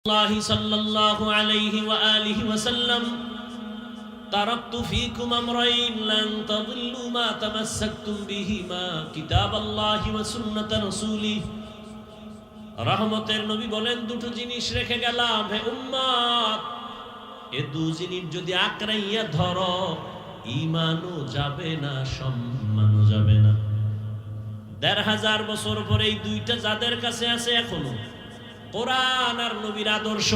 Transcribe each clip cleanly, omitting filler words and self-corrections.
الله صلى الله عليه وآله وسلم تركت فيكم أمرين لن تضلوا ما تمسكتم بهما كتاب الله وسنة رسوله রহমতের নবী বলেন দুটো জিনিস রেখে গেলাম হে উম্মত এ দু জিনিস যদি আঁকড়াইয়া ধরো ঈমানও যাবে না সম্মানও যাবে না ১৫০০ বছর পরে এই দুইটা যাদের কাছে আছে এখনো কোরআন আর নবীর আদর্শ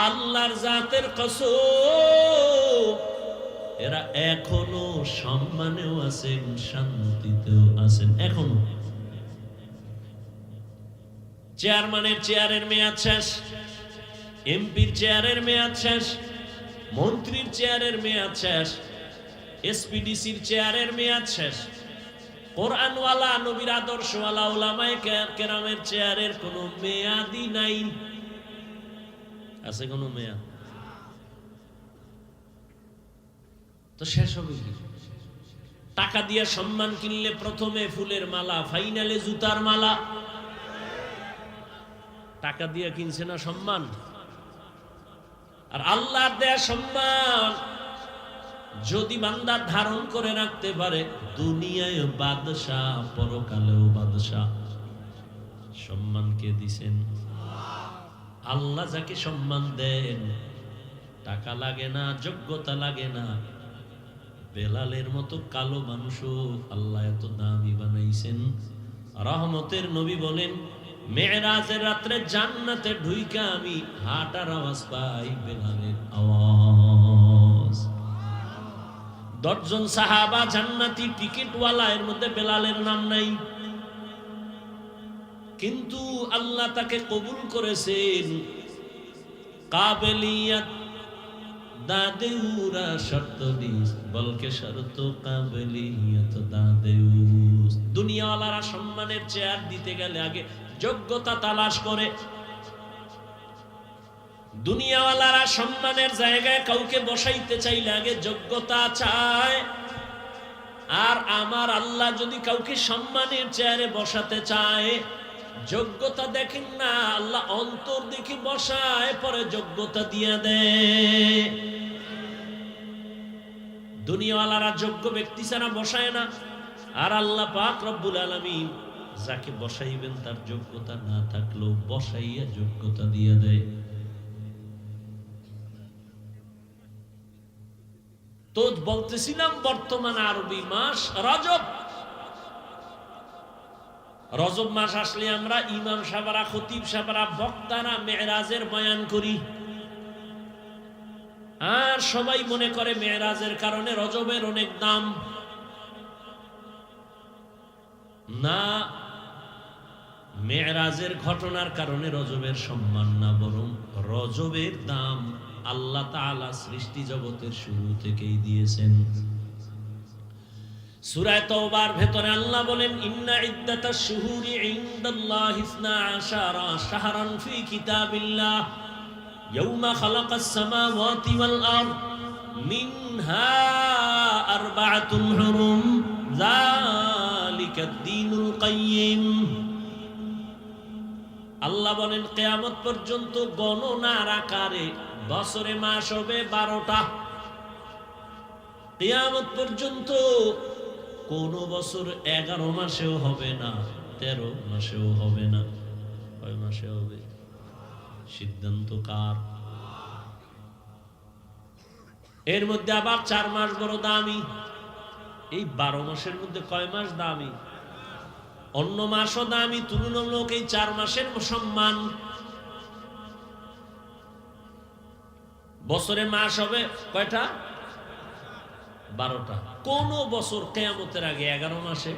আল্লাহর জাতের কসম এরা এখনো সম্মানেও আছেন শান্তিতেও আছেন এখনো চেয়ারম্যানের চেয়ারের মেয়াদ শেষ এমপির চেয়ারের মেয়াদ শেষ মন্ত্রীর চেয়ারের মেয়াদ শেষ এসপিডিসির চেয়ারের মেয়াদ শেষ কোরআনওয়ালা নবীর আদর্শওয়ালা উলামায়ে কেরামের চেয়ারের কোনো মেয়াদই নাই আছে কোনো মেয়াদ তো শেষ হবে কি টাকা দিয়ে সম্মান কিনলে প্রথমে ফুলের মালা ফাইনালে জুতার মালা টাকা দিয়ে কিনছে না সম্মান আর আল্লাহর দেয়া সম্মান যদি বান্দা ধারণ করে রাখতে পারে দুনিয়ায় বাদশাহ পরকালেও বাদশাহ সম্মান কে দিবেন আল্লাহ যাকে সম্মান দেন টাকা লাগে না যোগ্যতা লাগে না বেলালের মতো কালো মানুষও আল্লাহ এত দামি বানাইছেন রহমতের নবী বলেন মেরাজের রাত্রে জান্নাতে ঢুইকা আমি হাঁটার আওয়াজ পাই বেলালের আওয়াজ ১০ জন সাহাবা জান্নাতি টিকিটওয়ালা এর মধ্যে বেলালের নাম নাই কিন্তু আল্লাহ তাকে কবুল করেছেন কাবেলিয়াত দাদেউরা শর্ত দিস বলকে শর্ত কাবেলিয়াত দাদেউস দুনিয়াওয়ালারা সম্মানের চেয়ার দিতে গেলে আগে যোগ্যতা তালাশ করে দুনিয়াওয়ালারা সম্মানের জায়গায় কাউকে বসাইতে চাইলে আগে যোগ্যতা চায় আর আমার আল্লাহ যদি কাউকে সম্মানের চেয়ারে বসাতে চায় যোগ্যতা দেখেন না আল্লাহ অন্তর দেখে বসায় পরে যোগ্যতা দিয়ে দেয় দুনিয়াওয়ালারা যোগ্য ব্যক্তি ছাড়া বসায় না আর আল্লাহ পাক রব্বুল আলামিন যাকে বসাইবেন তার যোগ্যতা না থাকলেও বসাইয়া যোগ্যতা দিয়ে দেয় তো বলতেছিলাম বর্তমান আরবি মাস রজব রজব মাস আসলে আমরা ইমাম সাহেবরা খতিব সাহেবরা বক্তারা মেরাজের বয়ান করি আর সবাই মনে করে মেরাজের কারণে রজবের অনেক দাম না মেরাজের ঘটনার কারণে রজবের সম্মান না বরং রজবের দাম আল্লাহ তাআলা সৃষ্টি জগতের শুরু থেকেই দিয়েছেন সূরা তাওবার ভেতরে আল্লাহ বলেন ইন্না ইদ্দাতাশ শুহুরি ইনদাল্লাহি 12 শাহরান ফি কিতাবিল্লাহ ইয়াওমা খালাকাস সামাওয়াতি ওয়াল আরদ মিনহা আরবাআতুন হুরুম যালিকাদ দীনুল কাইয়্যিম আল্লাহ বলেন কিয়ামত পর্যন্ত গণনার আকারে বছরে মাস হবে 12টা কিয়ামত পর্যন্ত কোন বছর 11 মাসেও হবে না 13 মাসেও হবে না কয় মাসে হবে সিদ্ধান্ত কার এর মধ্যে আবার 4 মাস বড় দামি এই 12 মাসের মধ্যে কয় মাস দামি অন্য মাসও দামি তুলনামূলক এই 4 মাসের সম্মান বছরে মাস হবে কয়টা 12টা কোন বছর কিয়ামতের আগে 11 মাসে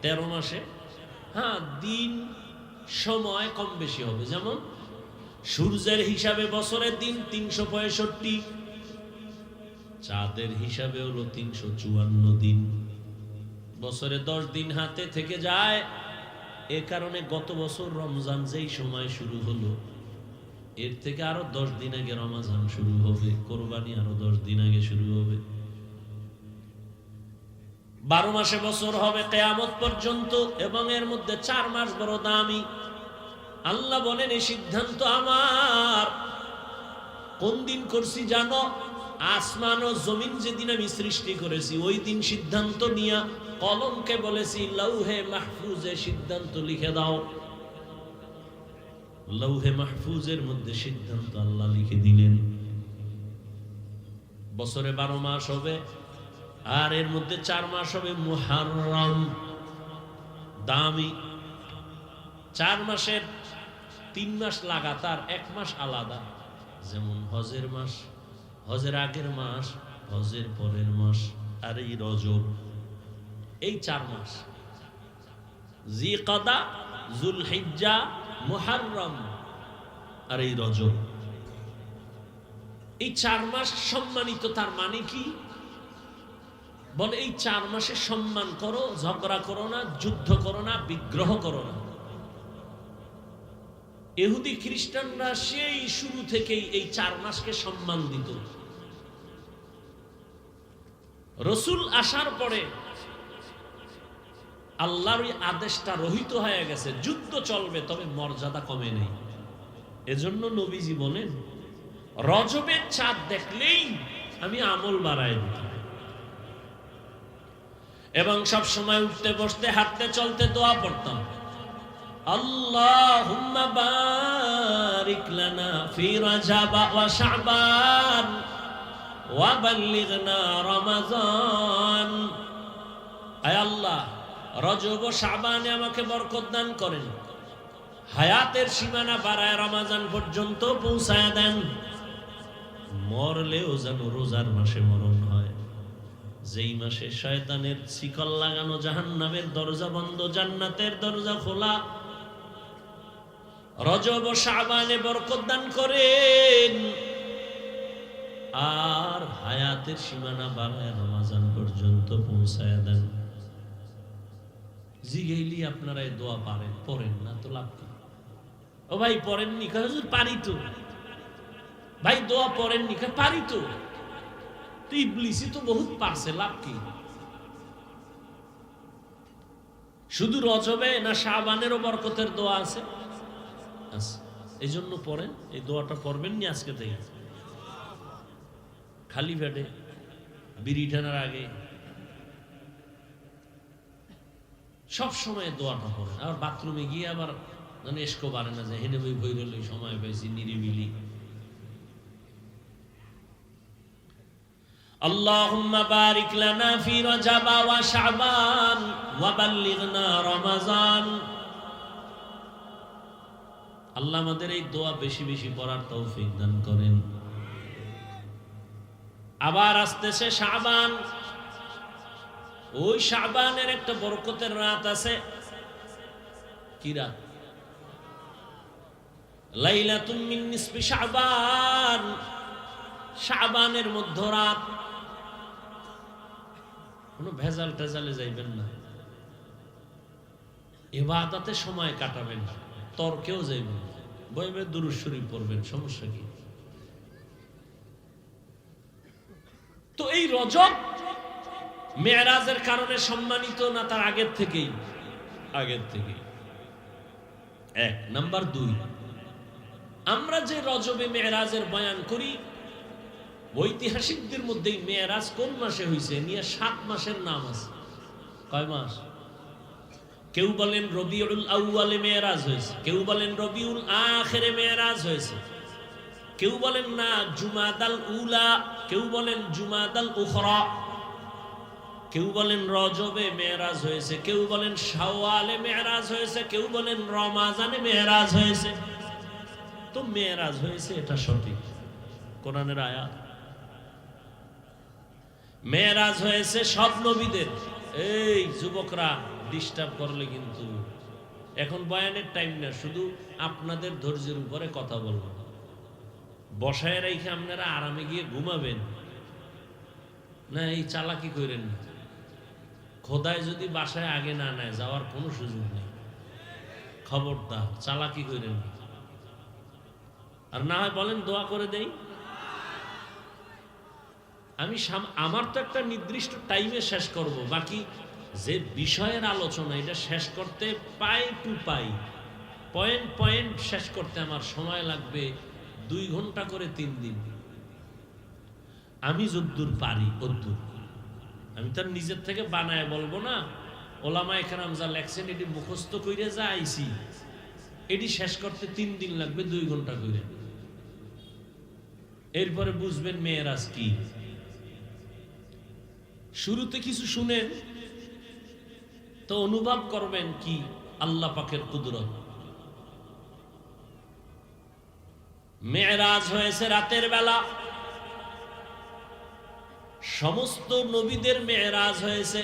13 মাসে হ্যাঁ দিন সময় কম বেশি হবে যেমন সূর্যের হিসাবে বছরের দিন 365 চাঁদের হিসাবে হলো 354 দিন বছরে 10 দিন হাতে থেকে যায় এ কারণে গত বছর রমজান যেই সময় শুরু হলো এর থেকে আরো 10 দিন আগে রমজান শুরু হবে কোরবানি আরো 10 দিন আগে শুরু হবে 12 মাসে বছর হবে কিয়ামত পর্যন্ত এবং এর মধ্যে 4 মাস বড় দামি আল্লাহ বলেন এই সিদ্ধান্ত আমার। কোন দিন করছি জানো? আসমান ও জমিন যেদিন আমি সৃষ্টি করেছি ওই দিন সিদ্ধান্ত নিয়া কলমকে বলেছি লৌহে মাহফুজে সিদ্ধান্ত লিখে দাও। লৌহে মাহফুজের মধ্যে সিদ্ধান্ত আল্লাহ লিখে দিলেন। বছরে 12 মাস হবে, আর এর মধ্যে 4 মাস হবে মুহররম, দামি। 4 মাসের 3 মাস লাগাতার, 1 মাস আলাদা। যেমন হজের মাস, হজের আগের মাস, হজের পরের মাস, আর এই রজব, এই 4 মাস। জিকাদা, জুলহিজ্জা, মুহররম আর এই রজব, এই 4 মাস সম্মানিত। তার মানে কি? বলে এই 4 মাসে সম্মান করো, ঝগড়া করো না, যুদ্ধ করো না, বিগ্রহ করো না। ইহুদি খ্রিস্টানরা সেই শুরু থেকেই এই 4 মাসকে সম্মান দিত। রসুল আসার পরে আল্লাহর ওই আদেশটা রহিত হয়ে গেছে। যুদ্ধ চলবে, তবে মর্যাদা কমে নেই। এজন্য নবীজি বলেন রজবের চাঁদ দেখলেই আমি আমল বাড়াই দিতাম, এবং সব সময় উঠতে বসতে হাঁটতে চলতে দোয়া পড়তাম, আল্লাহুম্মা বারিক লানা ফি রাজাব ওয়া শাবান ওয়া বাল্লিগনা রমাজান। আয় আল্লাহ, রজব ও শাবানে আমাকে বরকত দান করেন, হায়াতের সীমানা বাড়ায় রমাজান পর্যন্ত পৌঁছায় দেন। মরলেও যেন রোজার মাসে মরণ হয়, যেই মাসে শয়তানের শিকল লাগানো, জাহান্নামের দরজা বন্ধ, জান্নাতের দরজা খোলা। রজব ও শাবানে বরকত দান করেন, আর হায়াতের সীমানা বাড়ায় রমাজান পর্যন্ত পৌঁছায় দেন। জিগেইলি আপনারা এই দোয়া পারেন, পড়েন না তো লাভ কি? ও ভাই পড়েননি? হুজুর পারি তো। ভাই দোয়া পড়েননি? পারি তো। ইবলিসই তো বহুত পারছে, লাভ কি? শুধু রজবে না শাবানেরও বরকতের দোয়া আছে? এই জন্য পড়েন, এই দোয়াটা পড়বেন নি আজকে থেকে। খালি পেটে বিড়ি টানার আগে সব সময় দোয়াটা পড়েন। আবার বাথরুমে গিয়ে আবার মানে এসকো পারে না যে হেনে বই বই রইল, সময় পাইছি নিরিবিলি। আল্লাহুম্মা বারিক লানা ফি রাজাব ওয়া শাবান ওয়া বাল্লিগনা রমাজান। আল্লাহ আমাদের এই দোয়া বেশি বেশি পড়ার তৌফিক দান করেন। আবার আসতেছে শাবান। ওই শাবানের একটা বরকতের রাত আছে। কি রাত? লাইলাতুম মিন নিসফি শাবান, শাবানের মধ্যরাত। কোনো ভেজাল টেজালে যাইবেন না, ইবাদতে সময় কাটাবেন, তর্কেও যাইবেন, বইবে দুরূদ শরীফ পড়বেন, সমস্যা কি? তো এই রজব মেরাজের কারণে সম্মানিত না তার আগের থেকেই? আগের থেকেই। 1 নাম্বার 2, আমরা যে রজবে মেরাজের বয়ান করি, ঐতিহাসিকদের মধ্যে মেরাজ কোন মাসে হয়েছে নিয়ে 7 মাসের নাম আছে। কয় মাস? কেউ বলেন রবিউল আউয়ালে মেরাজ হয়েছে, কেউ বলেন রবিউল আখিরে মেরাজ হয়েছে, কেউ বলেন না জুমাদাল উলা, কেউ বলেন জুমাদাল উখরা, কেউ বলেন রজবে মেরাজ হয়েছে, কেউ বলেন শাওয়ালে মেরাজ হয়েছে, কেউ বলেন রমাজানে মেরাজ হয়েছে। তো মেরাজ হয়েছে এটা সঠিক, কোরআনের আয়াত। মেরাজ হয়েছে সব নবীদের। এই যুবকরা ডিস্টার্ব করলে কিন্তু এখন বয়ানের টাইম না, শুধু আপনাদের ধৈর্যের উপরে কথা বলবো। বসায় রেখে আপনারা আরামে গিয়ে ঘুমাবেন না, এই চালাকি করেন না। খোদায় যদি বাসায় আগে না নেয় যাওয়ার কোনো সুযোগ নেই, খবরদার চালাকি করেন না। আর না হয় বলেন দোয়া করে দেই। আমি আমার তো একটা নির্দিষ্ট টাইমে শেষ করব, বাকি যে বিষয়ের আলোচনা এটা শেষ করতে পাই টু পাই পয়েন্ট পয়েন্ট শেষ করতে আমার সময় লাগবে 2 ঘন্টা করে 3 দিন। আমি যদ্দূর পারি অদ্দূর, আমি তার নিজের থেকে বানায় বলবো না। ওলামায়ে কেরাম যা লেখছেন এটি মুখস্থ কইরে যা আইছি, এটি শেষ করতে 3 দিন লাগবে 2 ঘন্টা করে। এরপরে বুঝবেন মেয়েরাজ কি। শুরুতে কিছু শুনেন তো অনুভব করবেন কি আল্লাহ পাকের কুদরত। মেরাজ হয়েছে রাতের বেলা, সমস্ত নবীদের মেরাজ হয়েছে,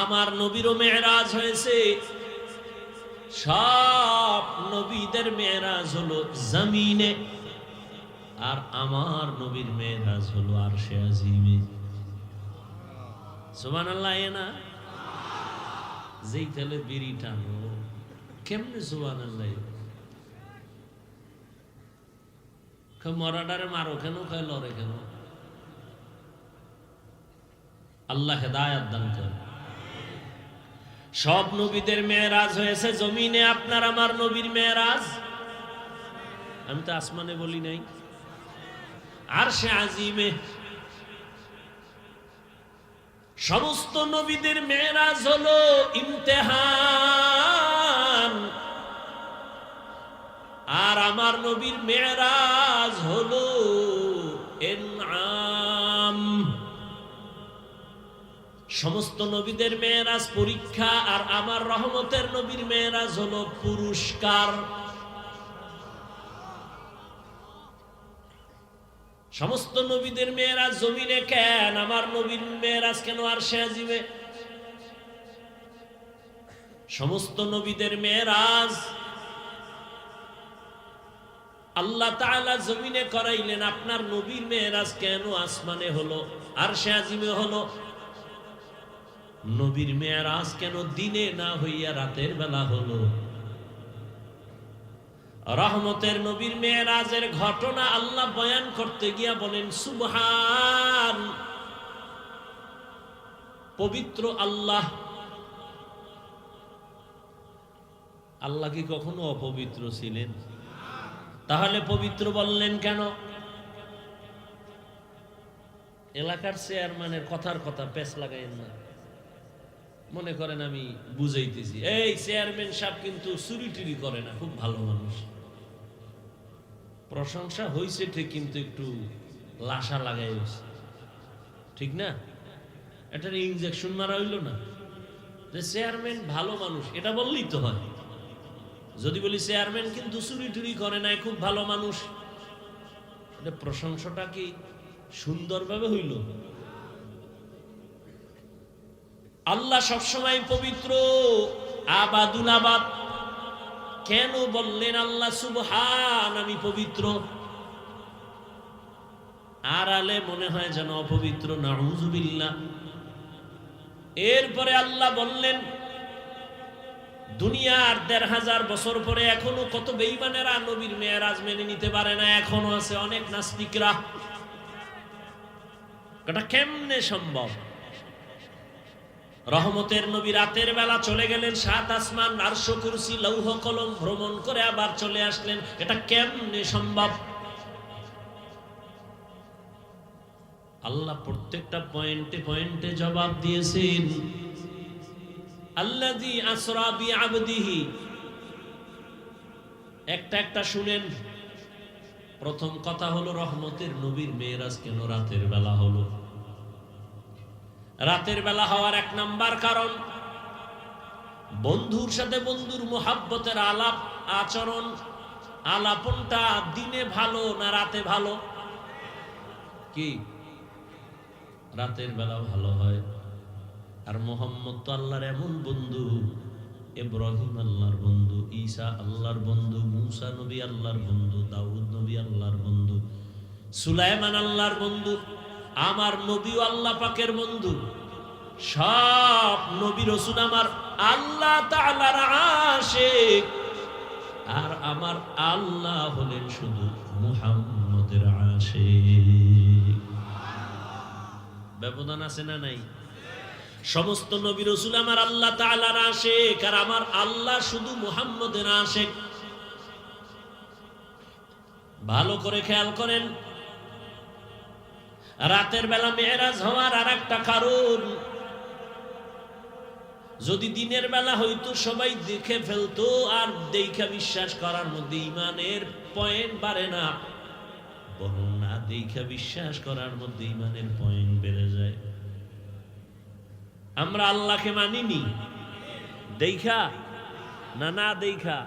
আমার নবীরও মেরাজ হয়েছে। সব নবীদের মেরাজ হলো জমিনে, আর আমার নবীর মেরাজ হলো আরশে আজিমে। সুবহানাল্লাহ। না যেই তেলে বিড়ি টানো কেমনে সুবহানাল্লাহ। মরাডারে মারো কেন, কয় লড়ে কেন? আল্লাহ হেদায়েত দান করেন। সব নবীদের মেরাজ হয়েছে জমিনে, আপনার আমার নবীর মেরাজ, আমি তো আসমানে বলি নাই, আরশে আজিমে। সমস্ত নবীদের মেরাজ হলো ইমতিহান, আর আমার নবীর মেরাজ হলো ইনআম। সমস্ত নবীদের মেরাজ পরীক্ষা, আর আমার রহমতের নবীর মেরাজ হলো পুরস্কার। সমস্ত নবীদের মেরাজ জমিনে কেন, আমার নবীর মেরাজ কেন আরশে আজিমে? সমস্ত নবীদের মেরাজ আল্লাহ তাআলা জমিনে করাইলেন, আপনার নবীর মেরাজ কেন আসমানে হলো, আরশে আজিমে হলো? নবীর মেরাজ কেন দিনে না হইয়া রাতের বেলা হলো? রহমতের নবীর মেরাজের ঘটনা আল্লাহ বয়ান করতে গিয়া বলেন সুবহান, পবিত্র আল্লাহ। আল্লাহ কি কখনো অপবিত্র ছিলেন? তাহলে পবিত্র বললেন কেন? এলাকার চেয়ারম্যানের কথার কথা পেছ লাগাইন না, মনে করেন আমি বুঝাইতেছি। এই চেয়ারম্যান সাহেব কিন্তু চুরি টুরি করে না, খুব ভালো মানুষ। প্রশংসা হইছে ঠিক, কিন্তু একটু লাশা লাগাই হয়েছে, ঠিক না? এটার ইনজেকশন মারা হইল না যে চেয়ারম্যান ভালো মানুষ, এটা বললেই তো হয়। যদি বলি চেয়ারম্যান কিন্তু চুরি টুরি করে নাই, খুব ভালো মানুষ, এটা প্রশংসাটা কি সুন্দরভাবে হইল? আল্লাহ সবসময় পবিত্র, আবাদুল আবাদ। কেন বললেন আল্লাহ সুবহান, আমি পবিত্র? আড়ালে মনে হয় যেন অপবিত্র, নাউযুবিল্লাহ। এরপরে আল্লাহ বললেন, দুনিয়ার ১৫০০ বছর পরে এখনো কত বেঈমানেরা নবীর মেরাজ মেনে নিতে পারে না, এখনো আছে অনেক নাস্তিকরা। এটা কেমনে সম্ভব? রহমতের নবী রাতের বেলা চলে গেলেন ৭ আসমান, আরশ, কুরসি, লৌহ কলম ভ্রমণ করে আবার চলে আসলেন, এটা কেমনে সম্ভব? আল্লাহ প্রত্যেকটা পয়েন্টে পয়েন্টে জবাব দিয়েছেন। আল্লাযী আসরা বিআবদিহি, একটা একটা শুনেন। প্রথম কথা হলো রহমতের নবীর মেরাজ কেন রাতের বেলা হলো? রাতের বেলা হওয়ার ১ নাম্বার কারণ, বন্ধুর সাথে বন্ধুর মুহাব্বতের আলাপ আচরণ, আলাপনটা দিনে ভালো না রাতে ভালো? কি রাতের বেলা ভালো হয়। আর মুহাম্মদ তো আল্লাহর এমন বন্ধু, ইব্রাহিম আল্লাহর বন্ধু, ঈসা আল্লাহর বন্ধু, মূসা নবী আল্লাহর বন্ধু, দাউদ নবী আল্লাহর বন্ধু, সুলাইমান আল্লাহর বন্ধু, আমার নবীও আল্লাহ পাকের বন্ধু। সব নবী রাসূল আমার আল্লাহ তাআলার আশিক, আর আমার আল্লাহ হলেন শুধু মুহাম্মদের আশিক। ব্যবধান আছে না নাই? সমস্ত নবী রাসূল আমার আল্লাহ তাআলার আশিক, আর আমার আল্লাহ শুধু মুহাম্মদের আশিক। ভালো করে খেয়াল করেন, রাতের বেলা মেরাজ হওয়ার আরেকটা কারণ, যদি দিনের বেলা হয়তো সবাই দেখে ফেলতো আর দেখা বিশ্বাস করার মধ্যে ইমানের পয়েন্ট বাড়ে না, বরং না দেখা বিশ্বাস করার মধ্যে ইমানের পয়েন্ট বেড়ে যায়। আমরা আল্লাহকে মানিনি দেখা না, না দেখা।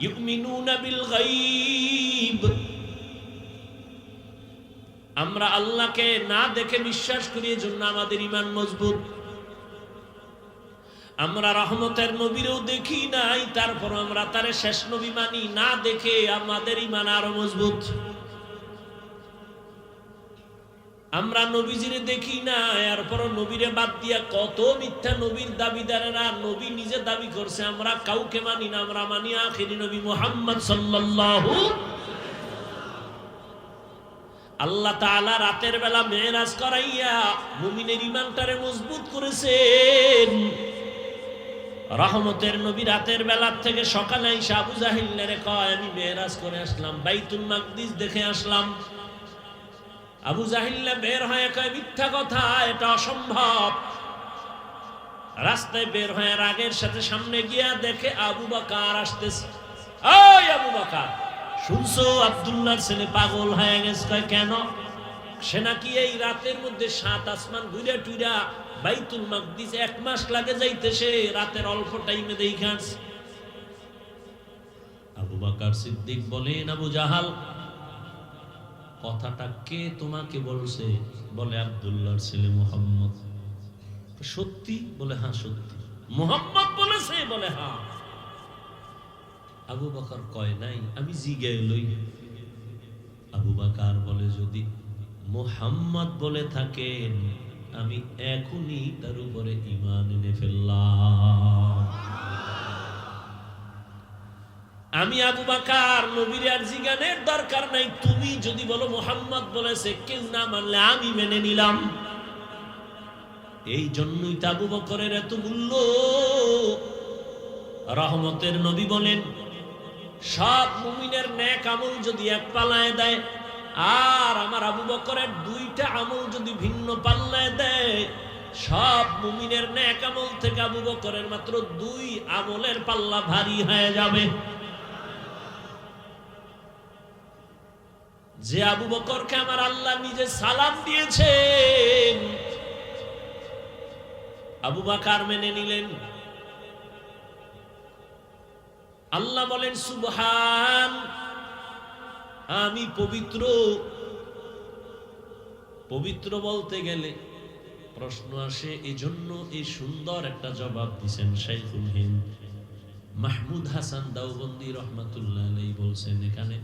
ইউমিনুনা বিল গায়ব, আমরা আল্লাহকে না দেখে বিশ্বাস করি, এজন্য আমাদের ঈমান মজবুত। আমরা রহমতের নবীরও দেখি নাই, তারপর আমরা তার শেষ নবী মানি, না দেখে আমাদের ঈমান আরো মজবুত। আমরা নবীজিরে দেখি না, এরপর নবীরে বাদ দিয়া কত মিথ্যা নবীর দাবিদারেরা নবী নিজে দাবি করছে, আমরা কাউকে মানি না, আমরা মানি আখিরি নবী মুহাম্মদ সাল্লাল্লাহু। আল্লাহ তাআলা রাতের বেলা মেরাজ করাইয়া মুমিনের ঈমানটারে মজবুত করেছেন। রহমতের নবী রাতের বেলা থেকে সকালে এসে আবু জাহিলেরে কয়, আমি মেরাজ করে আসলাম, বাইতুল মাকদিস দেখে আসলাম। আবু জাহিল বের হয়ে কয়, মিথ্যা কথা, এটা অসম্ভব। রাস্তায় বের হয়ে রাগের সাথে সামনে গিয়া দেখে আবু বকর আসতেছে। ওই আবু বকর, শুনছো আব্দুল্লাহর ছেলে পাগল হয়ে গেছে? কয় কেন? সে নাকি এই রাতের মধ্যে 7 আসমান ঘুরে টুইরা বাইতুল মাকদিস 1 মাস লাগে যাইতেছে, রাতের অল্প টাইমে দেখে আসছে। আবু বকর সিদ্দিক বলেন, আবু জাহাল, কথাটা কে তোমাকে বলছে? বলে আব্দুল্লাহর ছেলে মুহাম্মদ। সত্যি? বলে হ্যাঁ সত্যি। মুহাম্মদ বলেছে? বলে হ্যাঁ। আবু বকর কয় নাই, আমি জিগাই লই। আবু বকর বলে, যদি মুহাম্মদ বলে থাকেন আমি এখনই তার উপরে ঈমান এনে ফেললাম। আমি আবু বকর নবীর আর জিজ্ঞানের দরকার নাই, তুমি যদি বলো মুহাম্মদ বলেছে, কেউ না মানলে আমি মেনে নিলাম। এই জন্যই তো আবু বকরের এত মূল্য। রহমতের নবী বলেন, সব মুমিনের নেক আমল যদি এক পাল্লায় দেয়, আর আমার আবু বকরের 2টা আমল যদি ভিন্ন পাল্লায় দেয়, সব মুমিনের নেক আমল থেকে আবু বকরের মাত্র 2 আমলের পাল্লা ভারী হয়ে যাবে। যে আবু বকরকে আমার আল্লাহ নিজে সালাম দিয়েছেন, আবু বকর মেনে নিলেন। আল্লাহ বলেন, সুবহান, আমি পবিত্র। পবিত্র বলতে গেলে প্রশ্ন আসে, এজন্য এই সুন্দর একটা জবাব দিয়েছেন শাইখুল হিন্দ মাহমুদ হাসান দাওবন্দি রহমাতুল্লাহ আলাইহি। বলছেন এখানে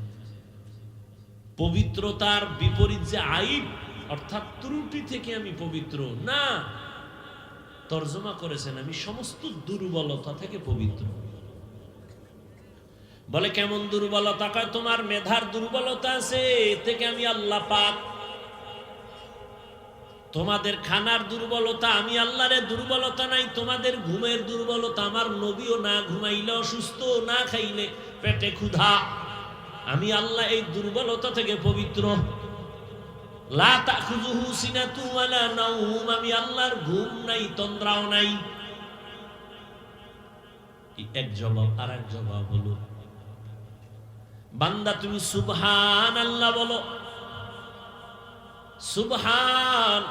পবিত্রতার বিপরীত যে আইব, অর্থাৎ ত্রুটি থেকে আমি পবিত্র না, তর্জমা করেছেন আমি সমস্ত দুর্বলতা থেকে পবিত্র। বলে কেমন দুর্বলতা? কয় তোমার মেধার দুর্বলতা আছে, এ থেকে আমি আল্লাহ পাক। তোমাদের খানার দুর্বলতা, আমি আল্লাহরে দুর্বলতা নাই। তোমাদের ঘুমের দুর্বলতা, আমার নবীও না ঘুমাইলে অসুস্থ, না খাইলে পেটে ক্ষুধা, আমি আল্লাহ এই দুর্বলতা থেকে পবিত্র। লা তাখুযুহু সিনাতু ওয়ালা নাওম, আমি আল্লাহর ঘুম নাই, তন্দ্রাও নাই। এক জবাব। আর এক জবাব হলো, বান্দা তুমি সুবহানাল্লাহ বলো। সুবহান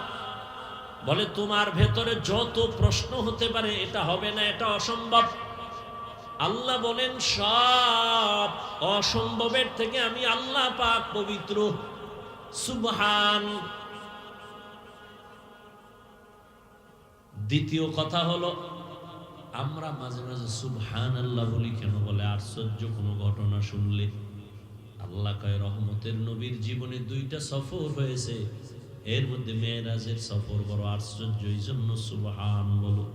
বলে তোমার ভেতরে যত প্রশ্ন হতে পারে, এটা হবে না, এটা অসম্ভব। আল্লাহ বলেন সব অসম্ভবের থেকে আমি আল্লাহ পাক পবিত্র। সুবহান। দ্বিতীয় কথা হলো, আমরা মাঝে মাঝে সুবহানাল্লাহ বলি কেন? বলে আশ্চর্য কোনো ঘটনা শুনলে। আল্লাহ কয়, রহমতের নবীর জীবনে 2টা সফর হয়েছে, এর মধ্যে মেরাজের সফর বড় আশ্চর্য, এই জন্য সুবহান বলো।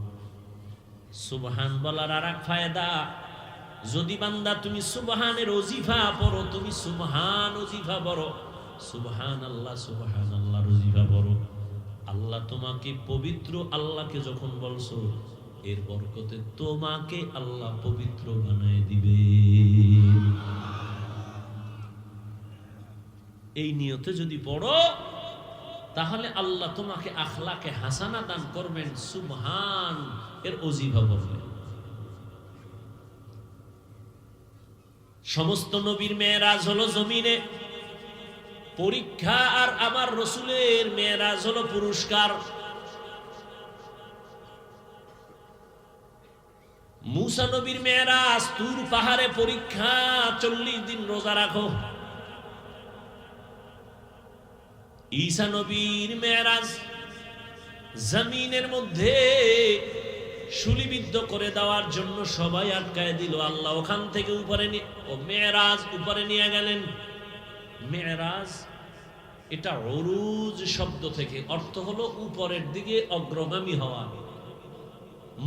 সুবহান বলার আর এক ফায়দা, যদি বান্দা তুমি সুবহানের ওজিফা পড়ো, তুমি সুবহান ওজিফা পড়ো, সুবহানাল্লাহ সুবহানাল্লাহ ওজিফা পড়ো, আল্লাহ তোমাকে পবিত্র, আল্লাহকে যখন বলছো এর বরকতে তোমাকে আল্লাহ পবিত্র বানায় দিবে। এই নিয়তে যদি পড়ো তাহলে আল্লাহ তোমাকে আখলাকে হাসানা দান করবেন। সুবহান এর ওজিফা বলবেন। সমস্ত নবীর মেরাজ হলো জমিনে পরীক্ষা, আর আমার রসুলের মেরাজ হলো পুরস্কার। মুসা নবীর মেরাজ তুর পাহাড়ে পরীক্ষা, 40 দিন রোজা রাখো। ঈসা নবীর মেরাজ জমিনের মধ্যে শুলিবিদ্ধ করে দেওয়ার জন্য সবাই আটকায় দিল, আল্লাহ ওখান থেকে উপরে মেরাজ উপরে নিয়ে গেলেন। মেরাজ এটা উরুজ শব্দ থেকে, অর্থ হলো উপরের দিকে অগ্রগামী হওয়া,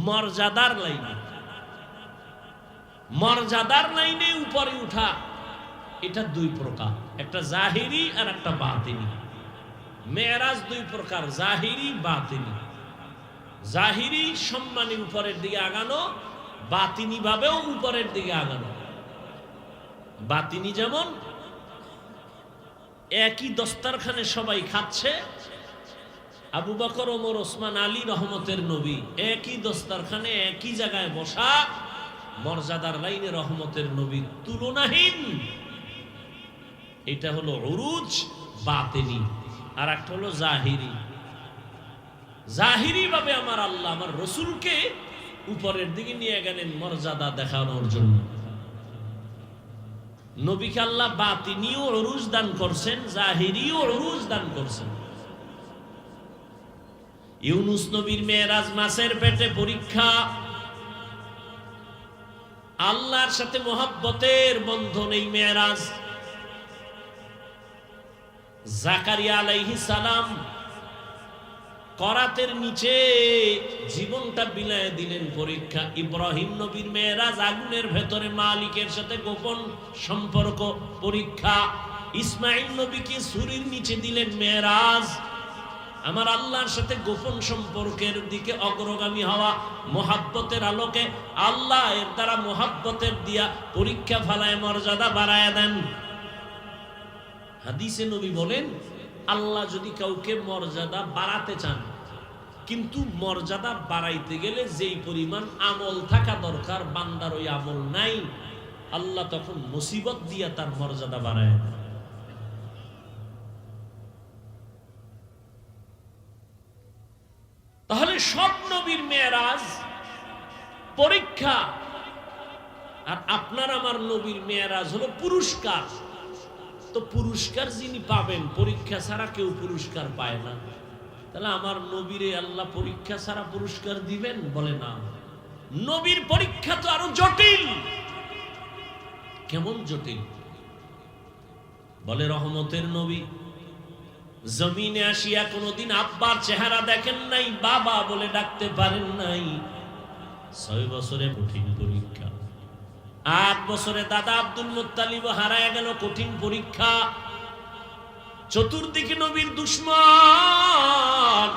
মর্যাদার লাইনে, মর্যাদার লাইনে উপরে উঠা। এটা দুই প্রকার, একটা জাহিরি আর একটা বাতিনি। মেরাজ দুই প্রকার, জাহিরি বাতিনি। জাহিরি সম্মানী উপরের দিকে আগানো, বাতিনি ভাবেও উপরের দিকে আগানো। বাতিনি যেমন একই দস্তারখানে সবাই খাচ্ছে, আবু বকর, ওমর, ওসমান, আলী রহমতের নবী একই দস্তারখানে একই জায়গায় বসা, মর্যাদার লাইনে রহমতের নবী তুলনাহীন। এটা হলো উরুজ বাতিনি, আর একটা হলো জাহিরি। জাহিরি ভাবে আমার আল্লাহ আমার রসুলকে উপরের দিকে নিয়ে গেলেন মর্যাদা দেখানোর জন্য। নবীকে আল্লাহ বাতিনিও উরুজ দান করছেন, জাহিরিও উরুজ দান করছেন। ইউনুস নবীর মেরাজ মাছের পেটে পরীক্ষা, আল্লাহর সাথে মহব্বতের বন্ধন এই মেরাজ। জাকারিয়া আলাইহিস সালাম করাতের নিচে জীবনটা বিলায় দিলেন, পরীক্ষা। ইব্রাহিম নবীর মেরাজ আগুনের ভেতরে মালিকের সাথে গোপন সম্পর্ক, পরীক্ষা। ইসমাইল নবীকে ছুরির নিচে দিলেন, মেরাজ। আমার আল্লাহর সাথে গোপন সম্পর্কের দিকে অগ্রগামী হওয়া, মোহাব্বতের আলোকে আল্লাহ এর দ্বারা মোহাব্বতের দিয়া পরীক্ষা ফলায় মর্যাদা বাড়ায় দেন। হাদিসে নবী বলেন, আল্লাহ যদি কাউকে মর্যাদা বাড়াতে চান, কিন্তু মর্যাদা বাড়াইতে গেলে যেই পরিমাণ আমল থাকা দরকার বান্দার ওই আমল নাই, আল্লাহ তখন মুসিবত দিয়া তার মর্যাদা বাড়ায়। তাহলে সব নবীর মেরাজ পরীক্ষা, আর আপনার আমার নবীর মেরাজ হলো পুরস্কার। তো পুরস্কার যিনি পাবেন, পরীক্ষা ছাড়া কেউ পুরস্কার পায় না। তাহলে আমার নবীরে আল্লাহ পরীক্ষা ছাড়া পুরস্কার দিবেন? বলে না। নবীর পরীক্ষা তো আরো জটিল। কেমন জটিল? বলে রহমতের নবী জমিনে আসিয়া কোনদিন আব্বার চেহারা দেখেন নাই, বাবা বলে ডাকতে পারেন নাই। 6 বছরে কঠিন পরীক্ষা। 8 বছরে দাদা আব্দুল মুত্তালিব হারায় গেল, কঠিন পরীক্ষা। চতুর্দিকে নবীর দুশমন।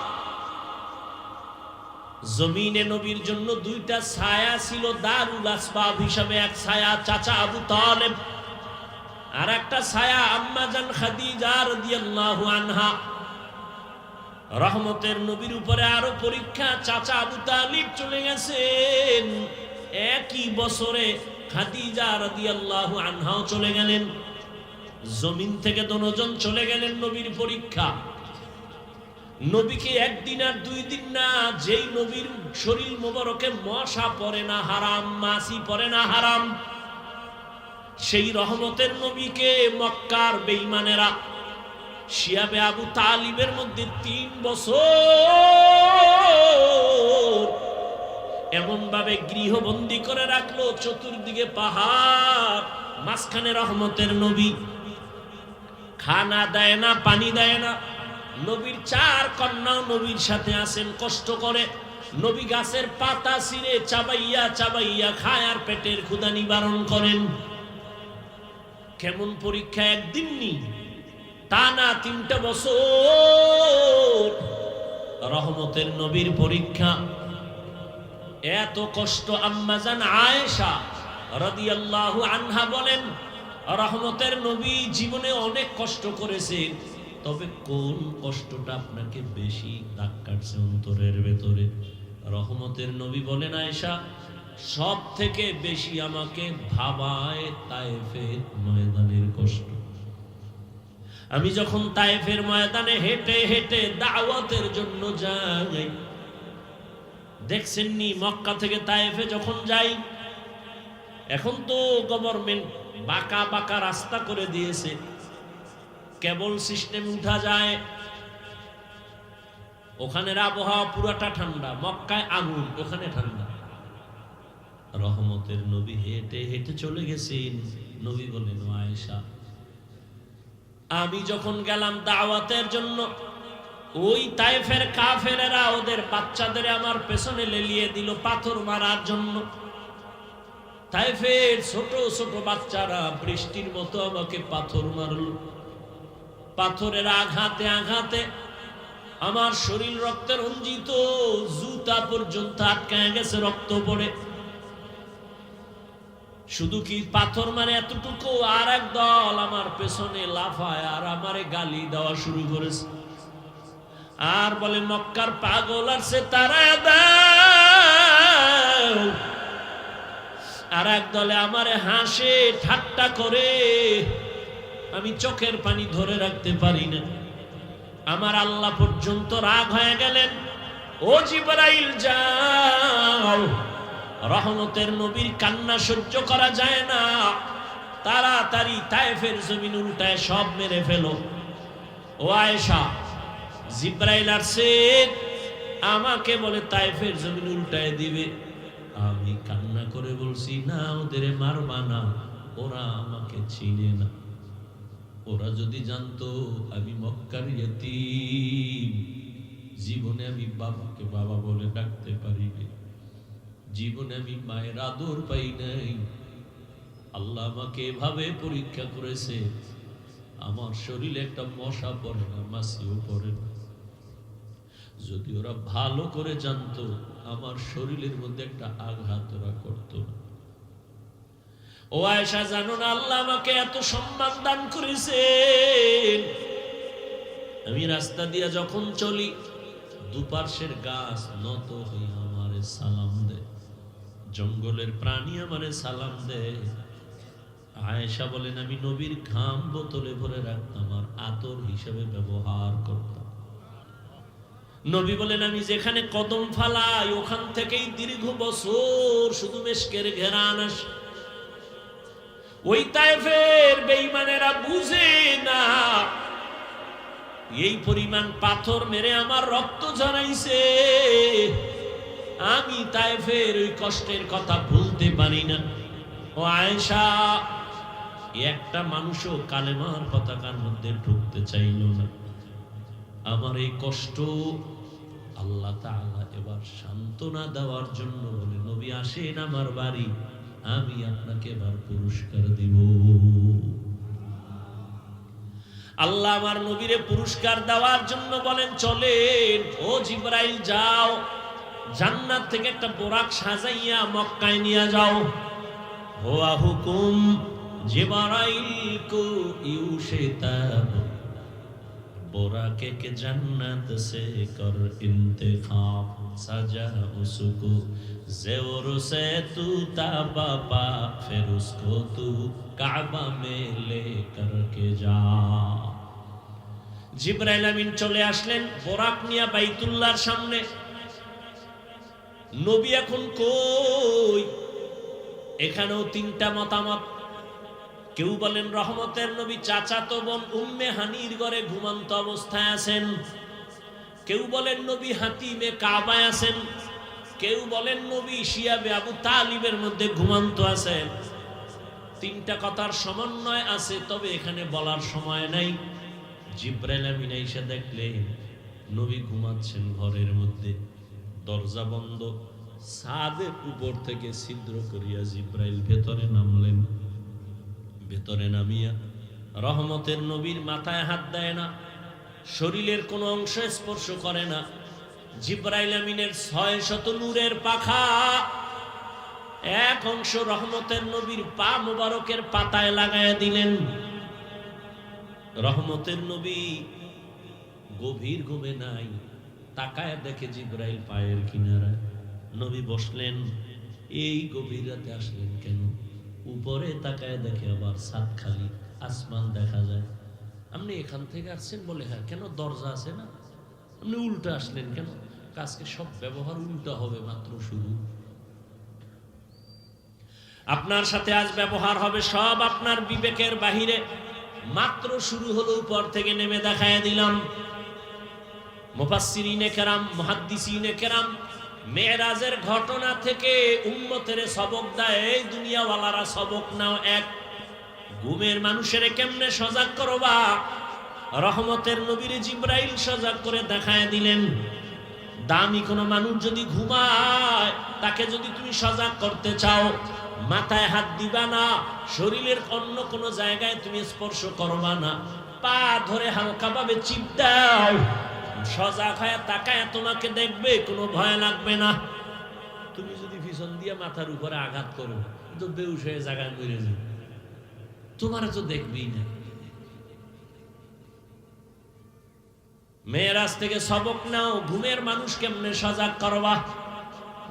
জমিনে নবীর জন্য 2টা ছায়া ছিল দারুল আসবাব হিসাবে। এক ছায়া চাচা আবু তালেব, আর একটা ছায়া আম্মা জান খাদিজা রাদিয়াল্লাহু আনহা। রহমতের নবীর উপরে আরো পরীক্ষা। চাচা আবু তালিব চলে গেছেন, একই বছরে খাদিজা রাদিয়াল্লাহু আনহাও চলে গেলেন। জমিন থেকে দুজন চলে গেলেন, নবীর পরীক্ষা। নবীকে একদিন আর 2 দিন না, যেই নবীর শরীর মোবারকে মশা পড়ে না হারাম, মাছি পড়ে না হারাম, সেই রহমতের নবীকে মক্কার বেঈমানেরা শিয়াবে আবু তালিবের মধ্যে 3 বছর এমন ভাবে গৃহবন্দী করে রাখলো, চতুর্দিকে পাহাড়, মাঝখানে রহমতের নবী। খানা দেয় না, পানি দেয় না। নবীর 4 কন্যাও নবীর সাথে আছেন, কষ্ট করে। নবী গাছের পাতা ছিঁড়ে চাবাইয়া চাবাইয়া খায় আর পেটের ক্ষুধা নিবারণ করেন। কেমন পরীক্ষা! একদিন নি, টানা 3টা বছর রহমতের নবীর পরীক্ষা। এত কষ্ট আম্মাজান আয়েশা রাদিয়াল্লাহু আনহা বলেন, রহমতের নবী জীবনে অনেক কষ্ট করেছেন, তবে কোন কষ্টটা আপনাকে বেশি দাগ কাটছে অন্তরের ভেতরে? রহমতের নবী বলেন, আয়েশা, সব থেকে বেশি আমাকে ভাবায় তায়েফের ময়দানের কষ্ট। আমি যখন তায়েফের ময়দানে হেঁটে হেঁটে দাওয়াতের জন্য যাই, দেখছেননি মক্কা থেকে তায়েফে যখন যাই, এখন তো গভর্নমেন্ট বাঁকা বাঁকা রাস্তা করে দিয়েছে, কেবল সিস্টেম উঠা যায়। ওখানের আবহাওয়া পুরাটা ঠান্ডা, মক্কায় আগুন, ওখানে ঠান্ডা। রহমতের নবী হেঁটে হেঁটে চলে গেছেন। নবী বলেন, আয়েশা, আমি যখন গেলাম দাওয়াতের জন্য, ওই তায়েফের কাফেরেরা ওদের বাচ্চাদের আমার পেছনে লেলিয়ে দিল পাথর মারার জন্য। তায়েফের ছোট ছোট বাচ্চারা বৃষ্টির মতো আমাকে পাথর মারল। পাথরের আঘাতে আঘাতে আমার শরীর রক্তে রঞ্জিত, জুতা পর্যন্ত আটকায় গেছে, রক্ত পড়ে। শুধু কি পাথর মারে এতটুকু, আর এক দল আমার পেছনে লাফায় আর আমারে গালি দেওয়া শুরু করেছে, আর বলে, মক্কার পাগল আসছে, তারা দাও। আর এক দলে আমারে হাসে ঠাট্টা করে, আমি চোখের পানি ধরে রাখতে পারি না। আমার আল্লাহ পর্যন্ত রাগ হয়ে গেলেন, ও জিবরাইল যাও, রহমতের নবীর কান্না সহ্য করা যায় না, তাড়াতাড়ি তায়েফের জমিন উল্টায় সব মেরে ফেলো। ও আয়েশা, জিবরাইল আসছে, আমাকে বলে তায়েফের জমিন উল্টায় দিবে। আমি কান্না করে বলছি, না, ওদের মারবা না, ওরা আমাকে চিনে না। ওরা যদি জানতো আমি মক্কার ইয়তীম, জীবনে আমি বাবাকে বাবা বলে ডাকতে পারিনি, জীবনে আমি মায়ের আদর পাই নাই। আল্লাহ আমাকে এভাবে পরীক্ষা করেছে, আমার শরীরে একটা মশা পড়ে না, মাছিও পড়ে না। যদি ওরা ভালো করে জানতো, আমার শরীরের মধ্যে একটা আঘাত ওরা করতো না। ও আয়েশা, জানো না আল্লাহ আমাকে এত সম্মান দান করেছেন, আমি রাস্তা দিয়া যখন চলি, দুপার্শ্বের গাছ নত হয়ে আমারে সালাম দেয়, জঙ্গলের প্রাণী আমারে সালাম দেয়। আয়েশা বলেন, আমি নবীর ঘাম বোতলে ভরে রাখতাম আর আতর হিসেবে ব্যবহার করতাম। নবী বলেন, আমি যেখানে কদম ফালাই, ওখান থেকেই দীর্ঘ বছর শুধু মেশকের ঘেরান আসে। ওই তায়েফের বেঈমানেরা বুঝে না, এই পরিমাণ পাথর মেরে আমার রক্ত ঝরাইছে, আমি তায়েফের ওই কষ্টের কথা ভুলতে পারি না। ও আয়েশা, একটা মানুষও কালেমার পতাকার মধ্যে ঢুকতে চাইল না। আমার এই কষ্ট আল্লাহ তাআলা এবার সান্ত্বনা দেওয়ার জন্য বলে, নবী আসেন আমার বাড়ি, আমি আপনাকে এবার পুরস্কার দিব। আল্লাহ আমার নবীরে পুরস্কার দেওয়ার জন্য বলেন, চলেন ও জিবরাইল, যাও, জান্নাত থেকে একটা বোরাক সাজাইয়া মক্কায় নিয়ে যাও। হুয়া হুকুম জিবরাইল কো ইউশে তাব, बोराके के जन्नत से कर इंतखाब, सजा उसको ज़ेवर से तू ताबा पा, फिर उसको तू काबा में ले करके जा। जिब्राइल आमीन चले आसलेन बोराक निया বাইতুল্লাহর সামনে। নবী এখন কই? এখানেও তিনটা মতামত। কেউ বলেন রহমতের নবী চাচাতো বোন উম্মে হানির ঘরে ঘুমন্ত অবস্থায় আছেন, কেউ বলেন নবী হাতিমে কাবায় আছেন, কেউ বলেন নবী শিয়াবে আবু তালিবের মধ্যে ঘুমন্ত আছেন। তিনটা কথার সমন্বয় আছে, তবে এখানে বলার সময় নাই। জিব্রাইল আমিন এসে দেখলেন নবী ঘুমাচ্ছেন ঘরের মধ্যে, দরজা বন্ধ। ছাদের উপর থেকে ছিদ্র করিয়া জিব্রাইল ভেতরে নামলেন। ভেতরে নামিয়া রহমতের নবীর মাথায় হাত দেয় না, শরীরের কোনো অংশ স্পর্শ করে না, জিবরাইল আমিনের 600 নূরের পাখা এক অংশ রহমতের নবীর পা মোবারকের পাতায় লাগায়া দিলেন। রহমতের নবী গভীর ঘুমে নাই, তাকায় দেখে জিবরাইল পায়ের কিনারায়। নবী বসলেন, এই গভীর রাতে আসলেন কেন? উপরে তাকায় দেখে আবার ছাদ খালি, আসমান দেখা যায়। আপনি এখান থেকে আসছেন বলে, হ্যাঁ। কেন দরজা আছে না? আপনি উল্টা আসলেন কেন? আজকে সব ব্যবহার উল্টা হবে, মাত্র শুরু। আপনার সাথে আজ ব্যবহার হবে সব আপনার বিবেকের বাহিরে, মাত্র শুরু হলো। উপর থেকে নেমে দেখায় দিলাম। মুফাসসিরিনে কেরাম, মুহাদ্দিসিনে কেরাম মেরাজের ঘটনা থেকে উম্মতের সবক দেয়। এই দুনিয়াওয়ালারা সবক নাও। এক, ঘুমের মানুষের কেমনে সজাগ করবা? রহমতের নবীর জিবরাইল সজাগ করে দেখায় দিলেন। দামি কোনো মানুষ যদি ঘুমায়, তাকে যদি তুমি সজাগ করতে চাও, মাথায় হাত দিবা না, শরীরের অন্য কোনো জায়গায় তুমি স্পর্শ করবা না, পা ধরে হালকাভাবে চিপ দাও, সজাগ হয়ে তাকায় তোমাকে দেখবে, কোনো ভয় লাগবে না। তুমি যদি পিছন দিয়ে মাথার উপরে আঘাত করো, তো বেউস হয়ে জায়গায় মরে যাবে, তোমার তো দেখবেই না। মেরাজ থেকে সবক নাও, ঘুমের মানুষ কেমনে সজাগ করবা।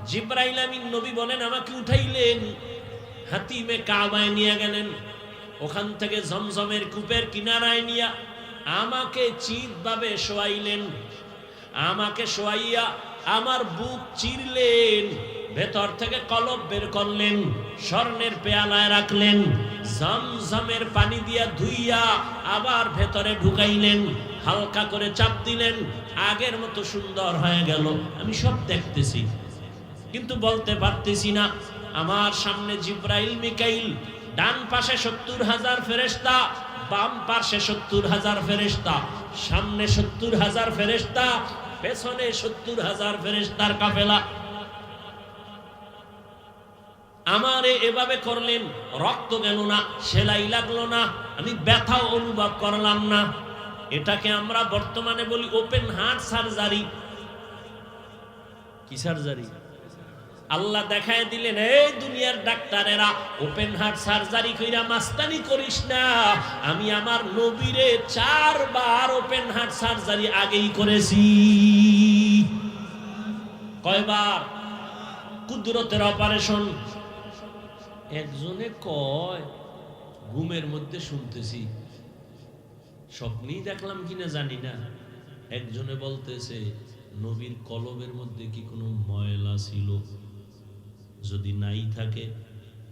জিবরাইল আমিন নবী বলেন, আমাকে উঠাইলেন, হাতিমে কাবায় নিয়ে গেলেন, ওখান থেকে জমজমের কূপের কিনারায় নিয়ে আমাকে চিৎভাবে শোয়াইলেন। আমাকে শোয়াইয়া আমার বুক চিরলেন, ভেতর থেকে কলব বের করলেন, স্বর্ণের পেয়ালায় রাখলেন, জমজমের পানি দিয়া ধুইয়া আবার ভেতরে ঢুকাইলেন, হালকা করে চাপ দিলেন, আগের মতো সুন্দর হয়ে গেল। আমি সব দেখতেছি কিন্তু বলতে পারতেছি না। আমার সামনে জিবরাইল মিকাইল, ডান পাশে 70,000 ফেরেশতা, বাম পাশে 70,000 ফেরেশতা, সামনে 70,000 ফেরেশতা, পেছনে 70,000 ফেরেশতার কাফেলা। আমারে এভাবে করলেন, রক্ত গেল না, সেলাই লাগলো না, আমি ব্যথাও অনুভব করলাম না। এটাকে আমরা বর্তমানে বলি ওপেন হার্ট সার্জারি। কি সার্জারি? আল্লাহ দেখায় দিলেন, এই দুনিয়ার ডাক্তারেরা ওপেন হার্ট সার্জারি কইরা মাস্তানি করিস না। আমি আমার নবীরে 4 বার ওপেন হার্ট সার্জারি আগেই করেছি। কয়বার? কুদরতের অপারেশন। একজনে কয়, ঘুমের মধ্যে শুনতেছি, স্বপ্নেই দেখলাম কিনা জানি না। একজনে বলতেছে, নবীর কলবের মধ্যে কি কোনো ময়লা ছিল? যদি নাই থাকে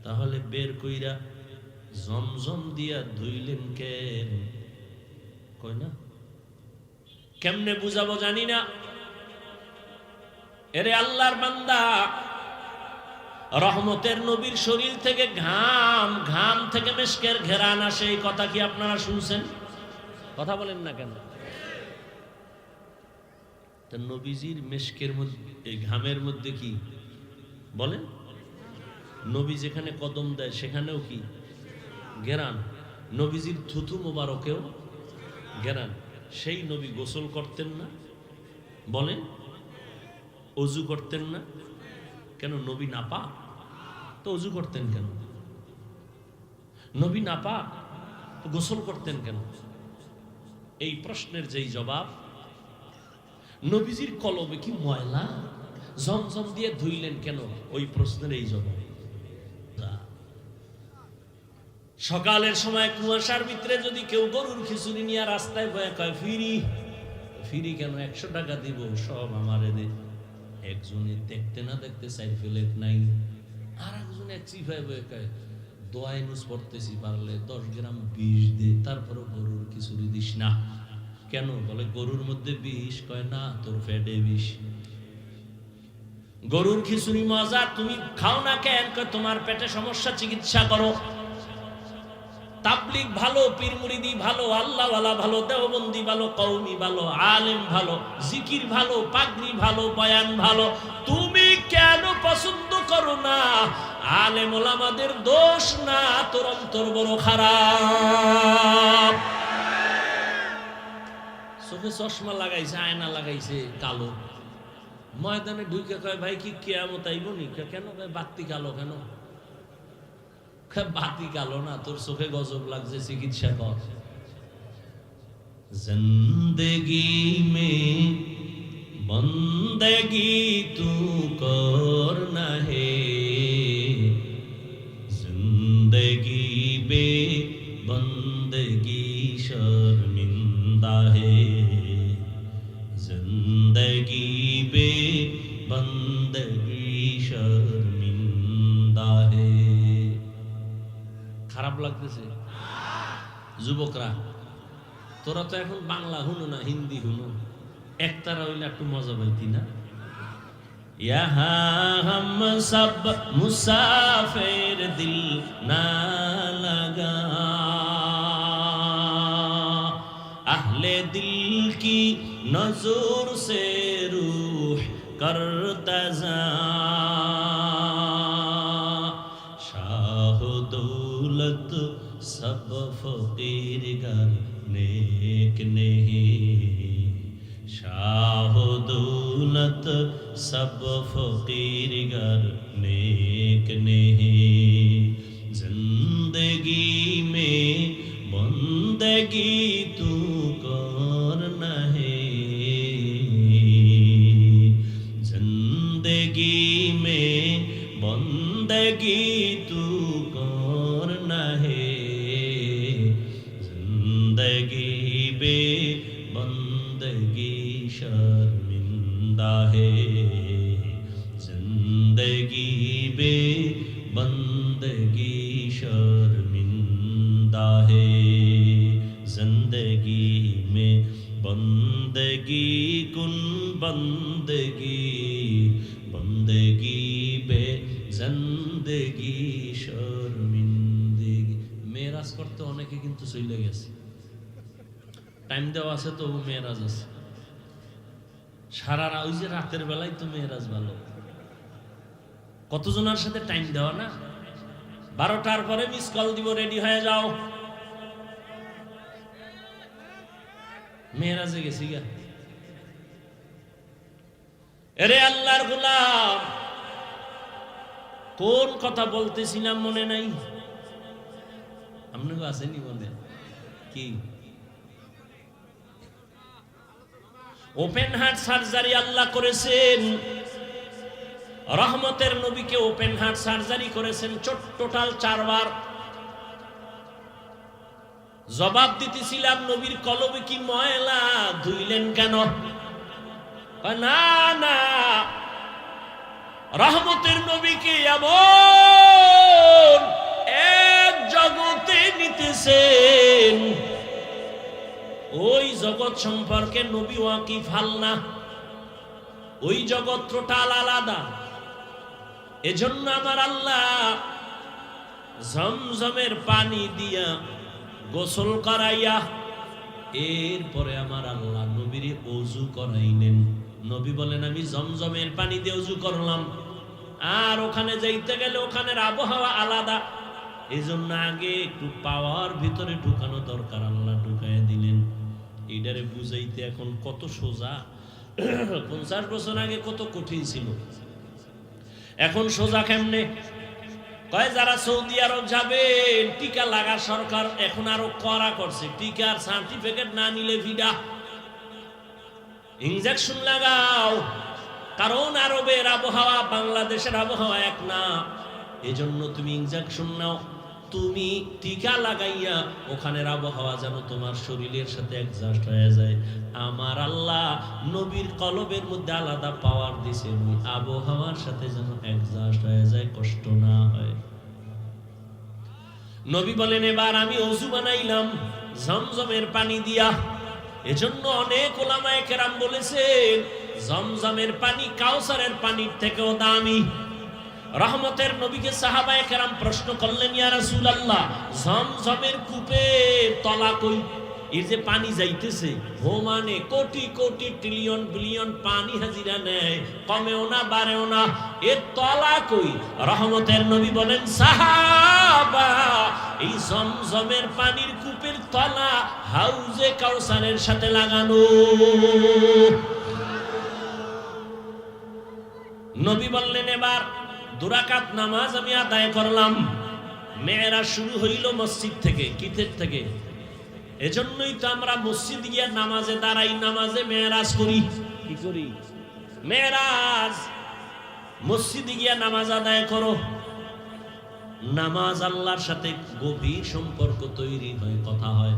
তাহলে বের কইরা জমজম দিয়া ধুইলেন কেন? কয় না। কেমনে বুঝাবো জানি না। এরে আল্লাহর বান্দা, রহমতের নবীর শরীর থেকে ঘাম, ঘাম থেকে মেশকের ঘেরান আসে, এই কথা কি আপনারা শুনছেন? কথা বলেন না কেন? তা নবীজির মেশকের মধ্যে, এই ঘামের মধ্যে কি বলেন? নবী যেখানে কদম দেয় সেখানেও কি ঘেরান? নবীজির থুথু মোবারকেও ঘেরান। সেই নবী গোসল করতেন না? বলেন, অজু করতেন না কেন? নবী নাপাক, তো অজু করতেন কেন? নবী নাপাক, তো গোসল করতেন কেন? এই প্রশ্নের যেই জবাব, নবীজির কলবে কি ময়লা? জমজম দিয়ে ধুইলেন কেন? ওই প্রশ্নের এই জবাব। সকালের সময় কুয়াশার ভিতরে যদি কেউ গরুর খিচুড়ি নিয়ে রাস্তায় বয়ে কয়, ফিরি ফিরি কেন? 100 টাকা দিব, সব আমারে দে। একজনে দেখতে না দেখতে চাই ফেলে নাই, আর একজনে চিফায় বয়ে কয়, দোয়ায় নুস পড়তেছি, পারলে 10 গ্রাম বিষ দে, তারপরও গরুর খিচুড়ি দিস না কেন? বলে গরুর মধ্যে বিষ। কয় না, তোর ফ্যাটে বিষ। গরুর খিচুড়ি মজা, তুমি খাও না কেন? কয় তোমার পেটে সমস্যা, চিকিৎসা করো। তাবলিগ ভালো, পীর মুরিদি ভালো, আল্লাহওয়ালা ভালো, দেওবন্দি ভালো, কওমি ভালো, আলেম ভালো, জিকির ভালো, পাগড়ি ভালো, বয়ান ভালো, তুমি কেন পছন্দ করো না? আলেম ওলামাদের দোষ না, তোর অন্তর বড় খারাপ। চোখে চশমা লাগাইছে, আয়না লাগাইছে কালো, ময়দানে ঢুকে কয় ভাই কি কিয়ামত আইব নি? কেন ভাই বাতি কালো কেন? বাতি কালো না, তোর চোখে গজব লাগছে, চিকিৎসা কর। জিন্দেগি মে বন্দেগি তু করনা হে, জিন্দেগি বে বন্দেগি শর্মিন্দা হে, জিন্দেগি বে বন্দেগি শর্মিন্দা হে। খারাপ লাগতেছে? যুবকরা তোরা তো এখন বাংলা হুনো না, হিন্দি হুনো, একতারা হইলে একটু মজা পাইতি না? ইহা হাম সব মুসাফির দিল না লাগা, আহলে দিল কি নজর সে রূহ করতা যা, শাহ দৌলত সব ফকির গর नेक नहीं, शाह दौलत सब फकीर गर नेक नहीं, जिंदगी में बंदगी तू करना है, जिंदगी में बंदगी तू करना है, जिंदगी बे बंदगी शर्मिंदा है, जिंदगी बे बंदगी शर्मिंदा है, जिंदगी में बंदगी कुन बंदगी, बंदगी बे जिंदगी शर्मिंदगी। মেরাজ করতে অনেকে কিন্তু চলে গেছে, টাইম দেওয়া আছে, তবু মেয়েরাজ আছে। সারা ওই যে রাতের বেলায় তো মেয়েরাজ ভালো, কতজনের সাথে টাইম দেওয়া না? 12টার পরে মিস কল দিব, রেডি হয়ে যাও, মেয়েরাজে গেছি গা। এরে আল্লাহর গোলাম, কোন কথা বলতেছিলাম মনে নাই? আপনাকে আসেনি মনে? কি ওপেন হার্ট সার্জারি আল্লাহ করেছেন, রহমতের নবীকে ওপেন হার্ট সার্জারি করেছেন টোটাল 4 বার। জবাব দিতেছিলাম নবীর কলবে কি ময়লা, ধুইলেন কেন? না না, রহমতের নবীকে এমন এক জগতে নিতেছেন, ওই জগৎ সম্পর্কে নবী ওয়াকিফ হাল না, ওই জগৎ টোটাল আলাদা। এজন্য আমার আল্লাহ জমজমের পানি দিয়া গোসল করাইয়া এরপরে আমার আল্লাহ নবীরে ওযু করাইলেন। নবী বলেন আমি জমজমের পানি দিয়ে ওযু করলাম, আর ওখানে যাইতে গেলে ওখানের আবহাওয়া আলাদা, এজন্য আগে একটু পাওয়ার ভিতরে ঢুকানো দরকার, আল্লাহ ঢুকাইয়া দিলেন। এইটারে বুঝাইতে এখন কত সোজা, 50 বছর আগে কত কঠিন ছিল, এখন সোজা কেমনে? কয় যারা সৌদি আরব যাবেন টিকা লাগা, সরকার এখন আরো কড়া করছে, টিকার সার্টিফিকেট না নিলে ভিডা, ইনজেকশন লাগাও, কারণ আরবের আবহাওয়া বাংলাদেশের আবহাওয়া এক না, এজন্য তুমি ইনজেকশন নাও, তুমি টিকা লাগাইয়া ওখানের আবহাওয়া যেন তোমার শরীরের সাথে অ্যাডজাস্ট হয়ে যায়। আমার আল্লাহ নবীর কলবের মধ্যে আলাদা পাওয়ার দিয়েছেন, ওই আবহাওয়ার সাথে যেন অ্যাডজাস্ট হয়ে যায়, কষ্ট না হয়। নবী বলেন এবার আমি ওযু বানাইলাম জমজমের পানি দিয়া। এজন্য অনেক উলামায়ে কেরাম বলেছেন জমজমের পানি কাউসারের পানির থেকেও দামি। রহমতের নবীকে সাহাবায়ে কেরাম প্রশ্ন করলেন, ইয়া রাসূলুল্লাহ জমজমের কূপের তলা কই? এই যে পানি যাইতেছে মানে কোটি কোটি ট্রিলিয়ন বিলিয়ন পানি হাজিরা নেয়, কমেও না বাড়েও না, এর তলা কই? রহমতের নবী বলেন সাহাবা এই জমজমের পানির কূপের তলা হাউজে কাউসারের সাথে লাগানো। নবী বললেন এবার 2 রাকাত নামাজ আমি আদায় করলাম। মেয়েরাজ শুরু হইল মসজিদ থেকে, কিসের থেকে? এজন্যই তো আমরা মসজিদ গিয়ে নামাজে দাঁড়াই, নামাজে মেয়েরাজ করি। কি করি? মেয়েরাজ। মসজিদে গিয়ে নামাজ আদায় করো। নামাজ আল্লাহর সাথে গভীর সম্পর্ক তৈরি হয়, কথা হয়।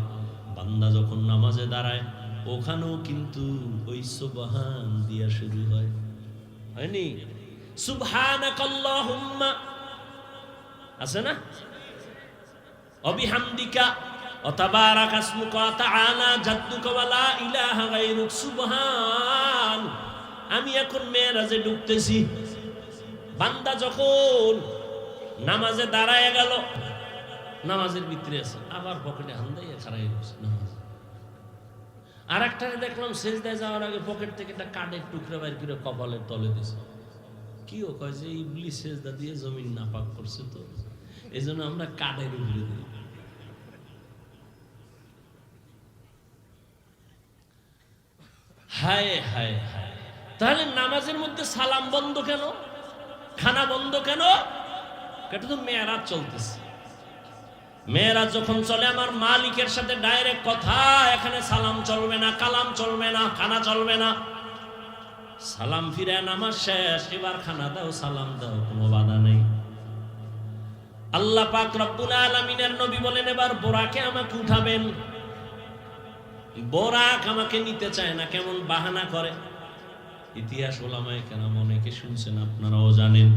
বান্দা যখন নামাজে দাঁড়ায় ওখানেও কিন্তু ওই সুবহান দিয়া শুরু হয়, হয়নি? সুবহানাকাল্লাহুম্মা আছে না, অবিহামদিকা ওয়া তাবারাকা ইসমুকা ওয়া তাআলা জাদ্দুকা ওয়া লা ইলাহা গায়রুক। সুবহান। আমি এখন মেরাজে ঢুকতেছি। বান্দা যখন নামাজে দাঁড়ায় গেল, নামাজের ভিতরে আছে, আবার পকেটে হাত দিয়ে খাড়াই গেছে নামাজ। আর একটা দেখলাম সেজদায় যাওয়ার আগে পকেট থেকে একটা কাঠের টুকরা বাইর করে কপালের তলে দিছে। কিও কয় যে ইবলিস সেজদা দিয়ে জমিন নাপাক করছে, তো এজন্য আমরা কাঠের উপরে দিই। হায় হায় হায়। তাহলে নামাজের মধ্যে সালাম বন্ধ কেন, খানা বন্ধ কেন? এটা তো মেরাজ চলতেছে। মেরাজ যখন চলে আমার মালিকের সাথে ডাইরেক্ট কথা, এখানে সালাম চলবে না, কালাম চলবে না, খানা চলবে না। সালাম ফিরে নামাজ শেষ, এবার খানা দাও, সালাম দাও, কোনো বাধা নেই। আল্লাহ পাক রব্বুল আলামিনের নবী বলেন এবার বোরাকে আমাকে উঠাবেন। বোরাক আমাকে নিতে চায় না, কেমন বাহানা করে। ইতিহাস ওলামায়ে কেরাম অনেকে শুনছেন, আপনারাও জানেন।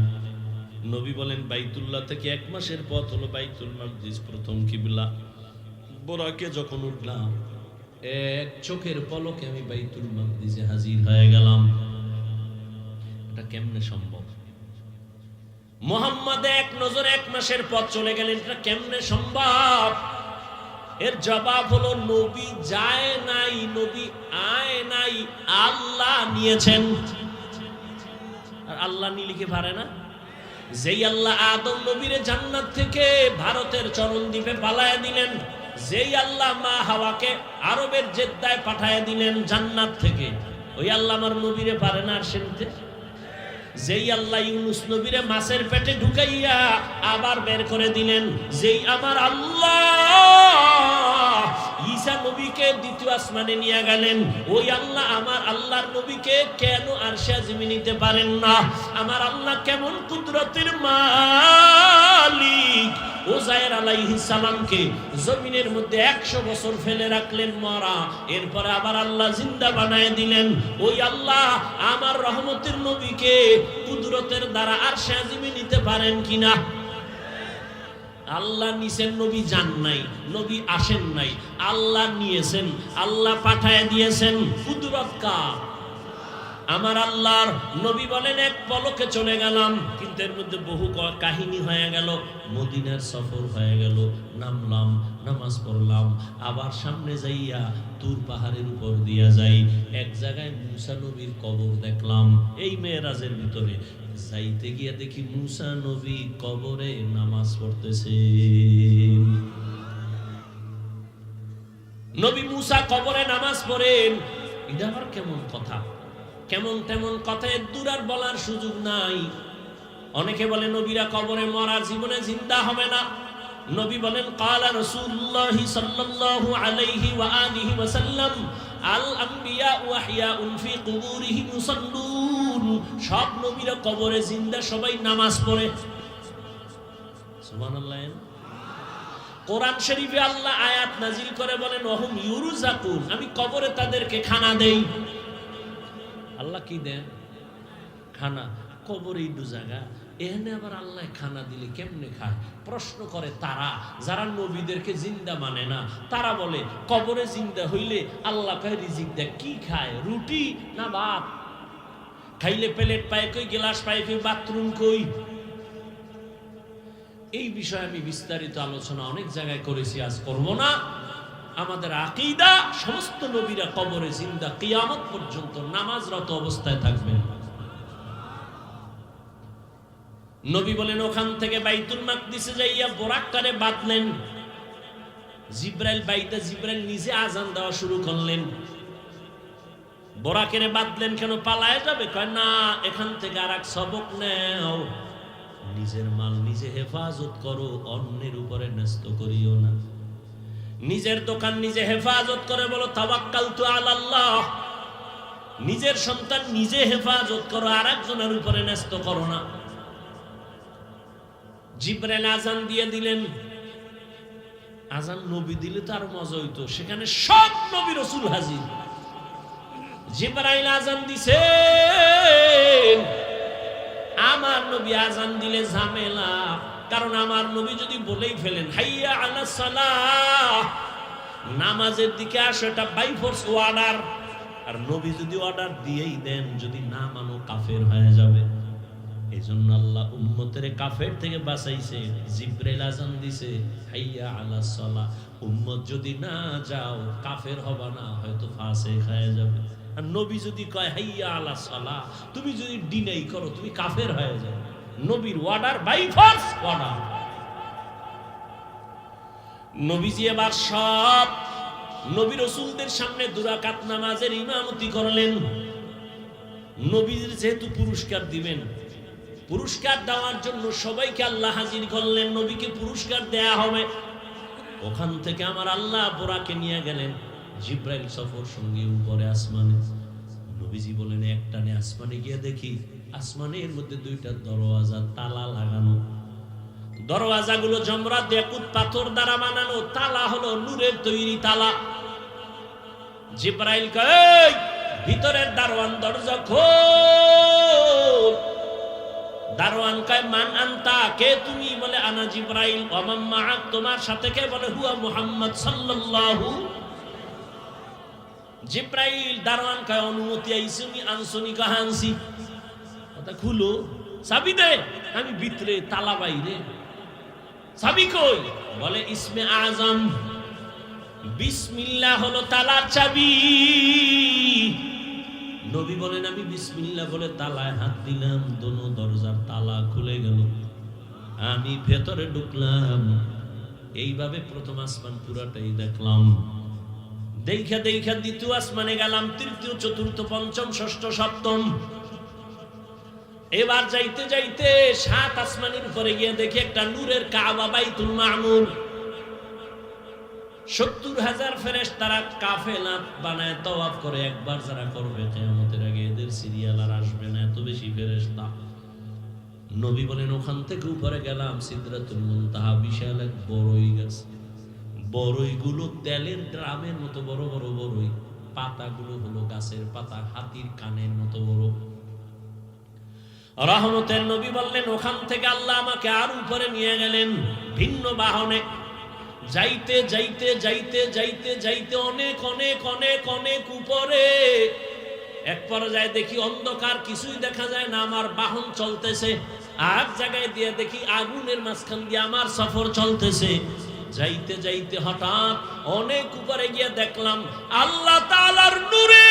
নবী বলেন বাইতুল্লাহ থেকে 1 মাসের পথ হলো বাইতুল মাকদিস, প্রথম কিবলা। বোরাকে যখন উঠলাম, এক চোখের পলকে আমি বাইতুল মাকদিসে হাজির হয়ে গেলাম। এটা কেমনে সম্ভব? মুহাম্মদ এক নজরে 1 মাসের পথ চলে গেলেন, এটা কেমনে সম্ভব? এর জবাব হলো নবী যায় নাই, নবী আয় নাই, আল্লাহ নিয়েছেন। আর আল্লাহ নিলে কি পারে না? যেই আল্লাহ আদম নবীরে জান্নাত থেকে ভারতের চরণ দ্বীপে পালায়া দিলেন, যেই আল্লাহ মা হাওয়াকে আরবের জেদ্দায় পাঠায়া দিলেন জান্নাত থেকে, ওই আল্লাহ আমার নবীরে পারে না আর সেনতে? যেই আল্লাহ ইউনুস নবীরে মাছের পেটে ঢুকাইয়া আবার বের করে দিলেন, যেই আমার আল্লাহ ঈসা নবীকে দ্বিতীয় আসমানে নিয়ে গেলেন, ওই আল্লাহ আমার আল্লাহর নবীকে কেন আরশে আজিমে নিতে পারেন না? আমার আল্লাহ কেমন কুদরতের মালিক! উযায়ের আলাইহিস সালামকে জমিনের মধ্যে 100 বছর ফেলে রাখলেন মরা, এরপরে আবার আল্লাহ জিন্দা বানায় দিলেন। ওই আল্লাহ আমার রহমতের নবীকে কুদরতের দ্বারা আরশে আজিমে নিতে পারেন কিনা? আল্লাহ নিছেন, নবী যান নাই, নবী আসেন নাই, আল্লাহ নিয়েছেন, আল্লাহ পাঠায় দিয়েছেন। কুদরত কার? আমার আল্লাহর। নবী বলেন এক পলকে চলে গেলাম, কিন্তু এর মধ্যে বহু কাহিনী হয়ে গেল। মদিনার সফর হয়ে গেল, নামলাম, নামাজ পড়লাম, আবার সামনে যাইয়া তুর পাহাড়ের উপর দিয়া যাই, এক জায়গায় মুসা নবীর কবর দেখলাম। এই মেরাজের ভিতরে যাইতে গিয়া দেখি মুসা নবী কবরে নামাজ পড়তেছে। নবী মুসা কবরে নামাজ পড়েন, এটা আবার কেমন কথা? কেমন তেমন কথা দূর আর বলার সুযোগ নাই। অনেকে বলে নবীরা কবরে মরা, জীবনে জিন্দা হবে না। নবী বলেন ক্বালা রাসূলুল্লাহ সাল্লাল্লাহু আলাইহি ওয়া আলিহি ওয়াসাল্লাম আল আম্বিয়া ওয়া আহইয়াউন ফি কুবুরিহিম ইউসাল্লুন। সব নবীরা কবরে জিন্দা, সবাই নামাজ পড়ে। সুবহানাল্লাহ। কোরআন শরীফে আল্লাহ আয়াত নাজিল করে বলেন ওয়াহুম ইউরযাকুন, আমি কবরে তাদেরকে খানা দেই। আল্লাহ কি দেন? খানা। কবরেই দু জায়গা, এখানে আবার আল্লাহ খানা দিলে কেমনে খায়? প্রশ্ন করে তারা যারা নবীদেরকে জিন্দা মানে না। তারা বলে কবরে জিন্দা হইলে আল্লাহ কয় রিজিক দেয়, কি খায়? রুটি না ভাত? খাইলে প্লেট পায় কই, গ্লাস পায় কই, বাথরুম কই? এই বিষয়ে আমি বিস্তারিত আলোচনা অনেক জায়গায় করেছি, আজ করব না। আমাদের আকীদা সমস্ত নবীরা কবরে জিন্দা, কিয়ামত পর্যন্ত নামাজরত অবস্থায় থাকবেন। নবী বলেন ওখান থেকে বাইতুল মাকদিসে যাইয়া বোরাকটারে বাঁধলেন। জিব্রাইল বাইতে, জিব্রাইল নিজে আজান দেওয়া শুরু করলেন। বোরাকের বাঁধলেন কেন, পালায় যাবে? কয় না, এখান থেকে আর এক সবক নেও, নিজের মাল নিজে হেফাজত করো, অন্যের উপরে ন্যস্ত করিও না। নিজের দোকান নিজে হেফাজত করে বলো তাওয়াক্কালতু আলাল্লাহ। নিজের সন্তান নিজে হেফাজত করো, আর একজনের উপরে ন্যস্ত করো না। জিবরাইল আজান দিয়ে দিলেন। আজান নবী দিলে তো আরো মজা হইতো, সেখানে সব নবী রাসূল হাজির। জিবরাইল আজান দিছেন, আমার নবী আজান দিলে ঝামেলা, কারণ আমার নবী যদি বলেই ফেলেন হাইয়া আলাস সালাহ, নামাজের দিকে আসো, এটা বাই ফোর্স অর্ডার। আর নবী যদি অর্ডার দিয়েই দেন, যদি না মানো কাফের হয়ে যাবে। এই জন্য আল্লাহ উম্মতের কাফের থেকে বাঁচাইছে। জিবরাইল আজান দিছে হাইয়া আলাস সালাহ, উম্মত যদি না যাও কাফের হবা না, হয়তো ফাসিক হয়ে যাবে। আর নবী যদি কয় হাইয়া আলাস সালাহ, তুমি যদি ডিনাই করো, তুমি কাফের হয়ে যাবে। নবীর অর্ডার বাই ফোর্স অর্ডার। নবীজি এবার সব নবী রাসূলদের সামনে দুরাকাত নামাজের ইমামতি করলেন। নবীর যেহেতু পুরস্কার দিবেন, পুরস্কার দেওয়ার জন্য সবাইকে আল্লাহ হাজির করলেন, নবীকে পুরস্কার দেয়া হবে। ওখান থেকে আমার আল্লাহ বোরাকে নিয়ে গেলেন। জিবরাইল সফর সঙ্গে উপরে আসমানে। নবীজি বলেন একটানে আসমানে গিয়ে দেখি আসমানের মধ্যে দুইটা দরওয়াজা, তালা লাগানো। দরওয়াজাগুলো জমরাত ইয়াকুত পাথর দ্বারা বানানো, তালা হলো নূরের তৈরি তালা। জিবরাইল কয় ভিতরের দারওয়ান দরজা খোল। দারওয়ান কয় মান আনতা, কে তুমি? বলে আনা জিবরাইল। ওয়া মা'আক, তোমার সাথে কে? বলে হুয়া মুহাম্মদ সাল্লাল্লাহু। জিবরাইল দারওয়ান কয় অনুমতি আইসুনি আনসুনি কাহানসি, কথা খুলো, চাবি দে। আমি ভিতরে, তালা বাইরে, চাবি কই? বলে ইসমে আজম, বিসমিল্লাহ হলো তালার চাবি। নবী বলেন আমি বিসমিল্লাহ বলে তালায় হাত দিলাম, দোনো দরজার তালা খুলে গেল, আমি ভেতরে ঢুকলাম। এইভাবে প্রথম আসমান পুরাটাই দেখলাম। দেখা দেখা দ্বিতীয় আসমানে গেলাম, তৃতীয়, চতুর্থ, পঞ্চম, ষষ্ঠ, সপ্তম। এবার যাইতে যাইতে সাত আসমানের উপরে গিয়ে দেখি একটা নূরের কাবা, বাইতুল মামুর। ৭০,০০০ ফেরেশতারা কাফেলা বানায় তওয়াফ করে। একবার যারা করবে কিয়ামতের আগে এদের সিরিয়াল আর আসবে না, এত বেশি ফেরেশতা। নবী বলেন ওখান থেকে উপরে গেলাম সিদরাতুল মুনতাহা, বিশাল এক বড়ই গাছ। বড়ইগুলো তেলের ড্রামের মতো বড় বড় বড়ই, পাতাগুলো হলো গাছের পাতা, হাতির কানের মতো বড়। রহমতের নবী বললেন ওখান থেকে আল্লাহ আমাকে আর উপরে নিয়ে গেলেন ভিন্ন বাহনে। যাইতে যাইতে যাইতে যাইতে যাইতে অনেক অনেক অনেক অনেক উপরে এক পর্যায়ে দেখি অন্ধকার, কিছুই দেখা যায় না, আমার বাহন চলতেছে। আর জায়গায় দিয়ে দেখি আগুনের মাঝখান দিয়ে আমার সফর চলতেছে। যাইতে যাইতে হঠাৎ অনেক উপরে গিয়ে দেখলাম আল্লাহ তাআলার নূরে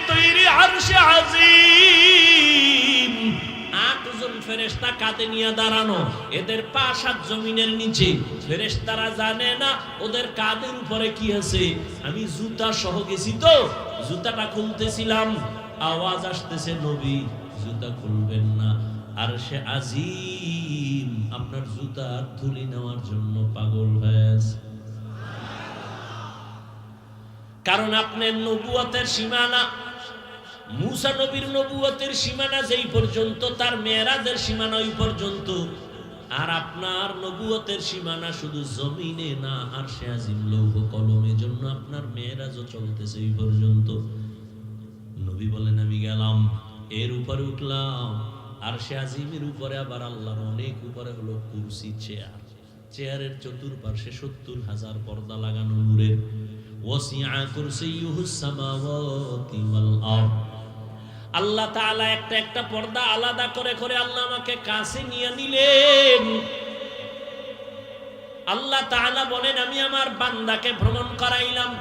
তৈরি আরশে আজিম। ৮ জন ফেরেশতা কাঁধে নিয়ে দাঁড়ানো, এদের পা ৭ জমিনের নিচে। ফেরেশতারা জানে না ওদের কাঁধের উপরে কি আছে। আমি জুতা সহ গেছি তো, জুতাটা খুলতেছিলাম, আওয়াজ আসতেছে নবী জুতা খুলবেন না, আরশে আজিম আপনার জুতার ধুলি নেওয়ার জন্য পাগল হয়ে আছে। কারণ আপনার নবুয়তের সীমানা, মুসা নবীর নবুয়তের সীমানা যেই পর্যন্ত, তার মেরাজের সীমানা ওই পর্যন্ত। আর আপনার নবুয়তের সীমানা শুধু জমিনে না, আরশে আজিম লৌহ কলমের জন্য আপনার মেরাজও চলতেছে এই পর্যন্ত। নবী বলেন আমি গেলাম, এর উপরে উঠলাম, আরশে আজিমের উপরে আবার আল্লাহর অনেক উপরে হলো কুরসি, চেয়ার। চেয়ারের চতুর্পার্শ্বে ৭০,০০০ পর্দা লাগানো নূরের। ওয়াসিআ কুরসিয়ুহুস সামাওয়াতি ওয়াল আরদ। আল্লাহ তাআলা একটা একটা পর্দা আলাদা করে করে আল্লাহ আমাকে কাছে নিয়ে নিলেন। আল্লাহ তাআলা বলেন আমি আমার বান্দাকে ভ্রমণ করাইলাম।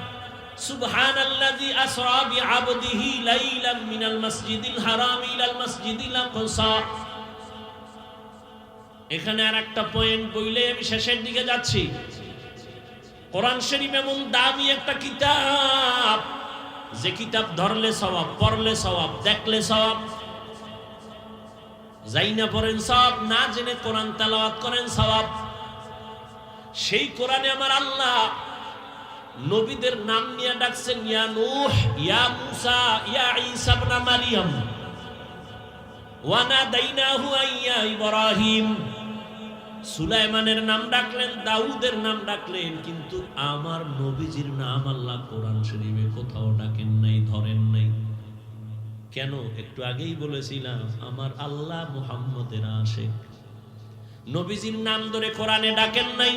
সুবহানাল্লাযী আসরা বিআবদিহি লাইলাম মিনাল মাসজিদিল হারাম ইলাল মাসজিদিল আকসা। এখানে আর একটা পয়েন্ট বইলে আমি শেষের দিকে যাচ্ছি। কোরআন শরীফ এমন দামি একটা কিতাব, যে কিতাব ধরলে সওয়াব, পড়লে সওয়াব, দেখলে সওয়াব, যাই না পড়েন সওয়াব, না জেনে কোরআন তেলাওয়াত করেন সওয়াব। সেই কোরআনে আমার আল্লাহ নবীদের নাম নিয়ে ডাকছেন, ইয়া নূহ, ইয়া মূসা, ইয়া ঈসা ইবনে মারইয়াম, ওয়া নাদাইনাহু ইয়া ইব্রাহিম। সুলাইমানের নাম ডাকলেন, দাউদের নাম ডাকলেন, কিন্তু আমার নবীজির নাম আল্লাহ কোরআন শরীফে কোথাও ডাকেন নাই, ধরেন নাই। কেন? একটু আগেই বলেছিলাম, আমার আল্লাহ মুহাম্মদের আশিক। নবীজির নাম ধরে কোরআনে ডাকেন নাই,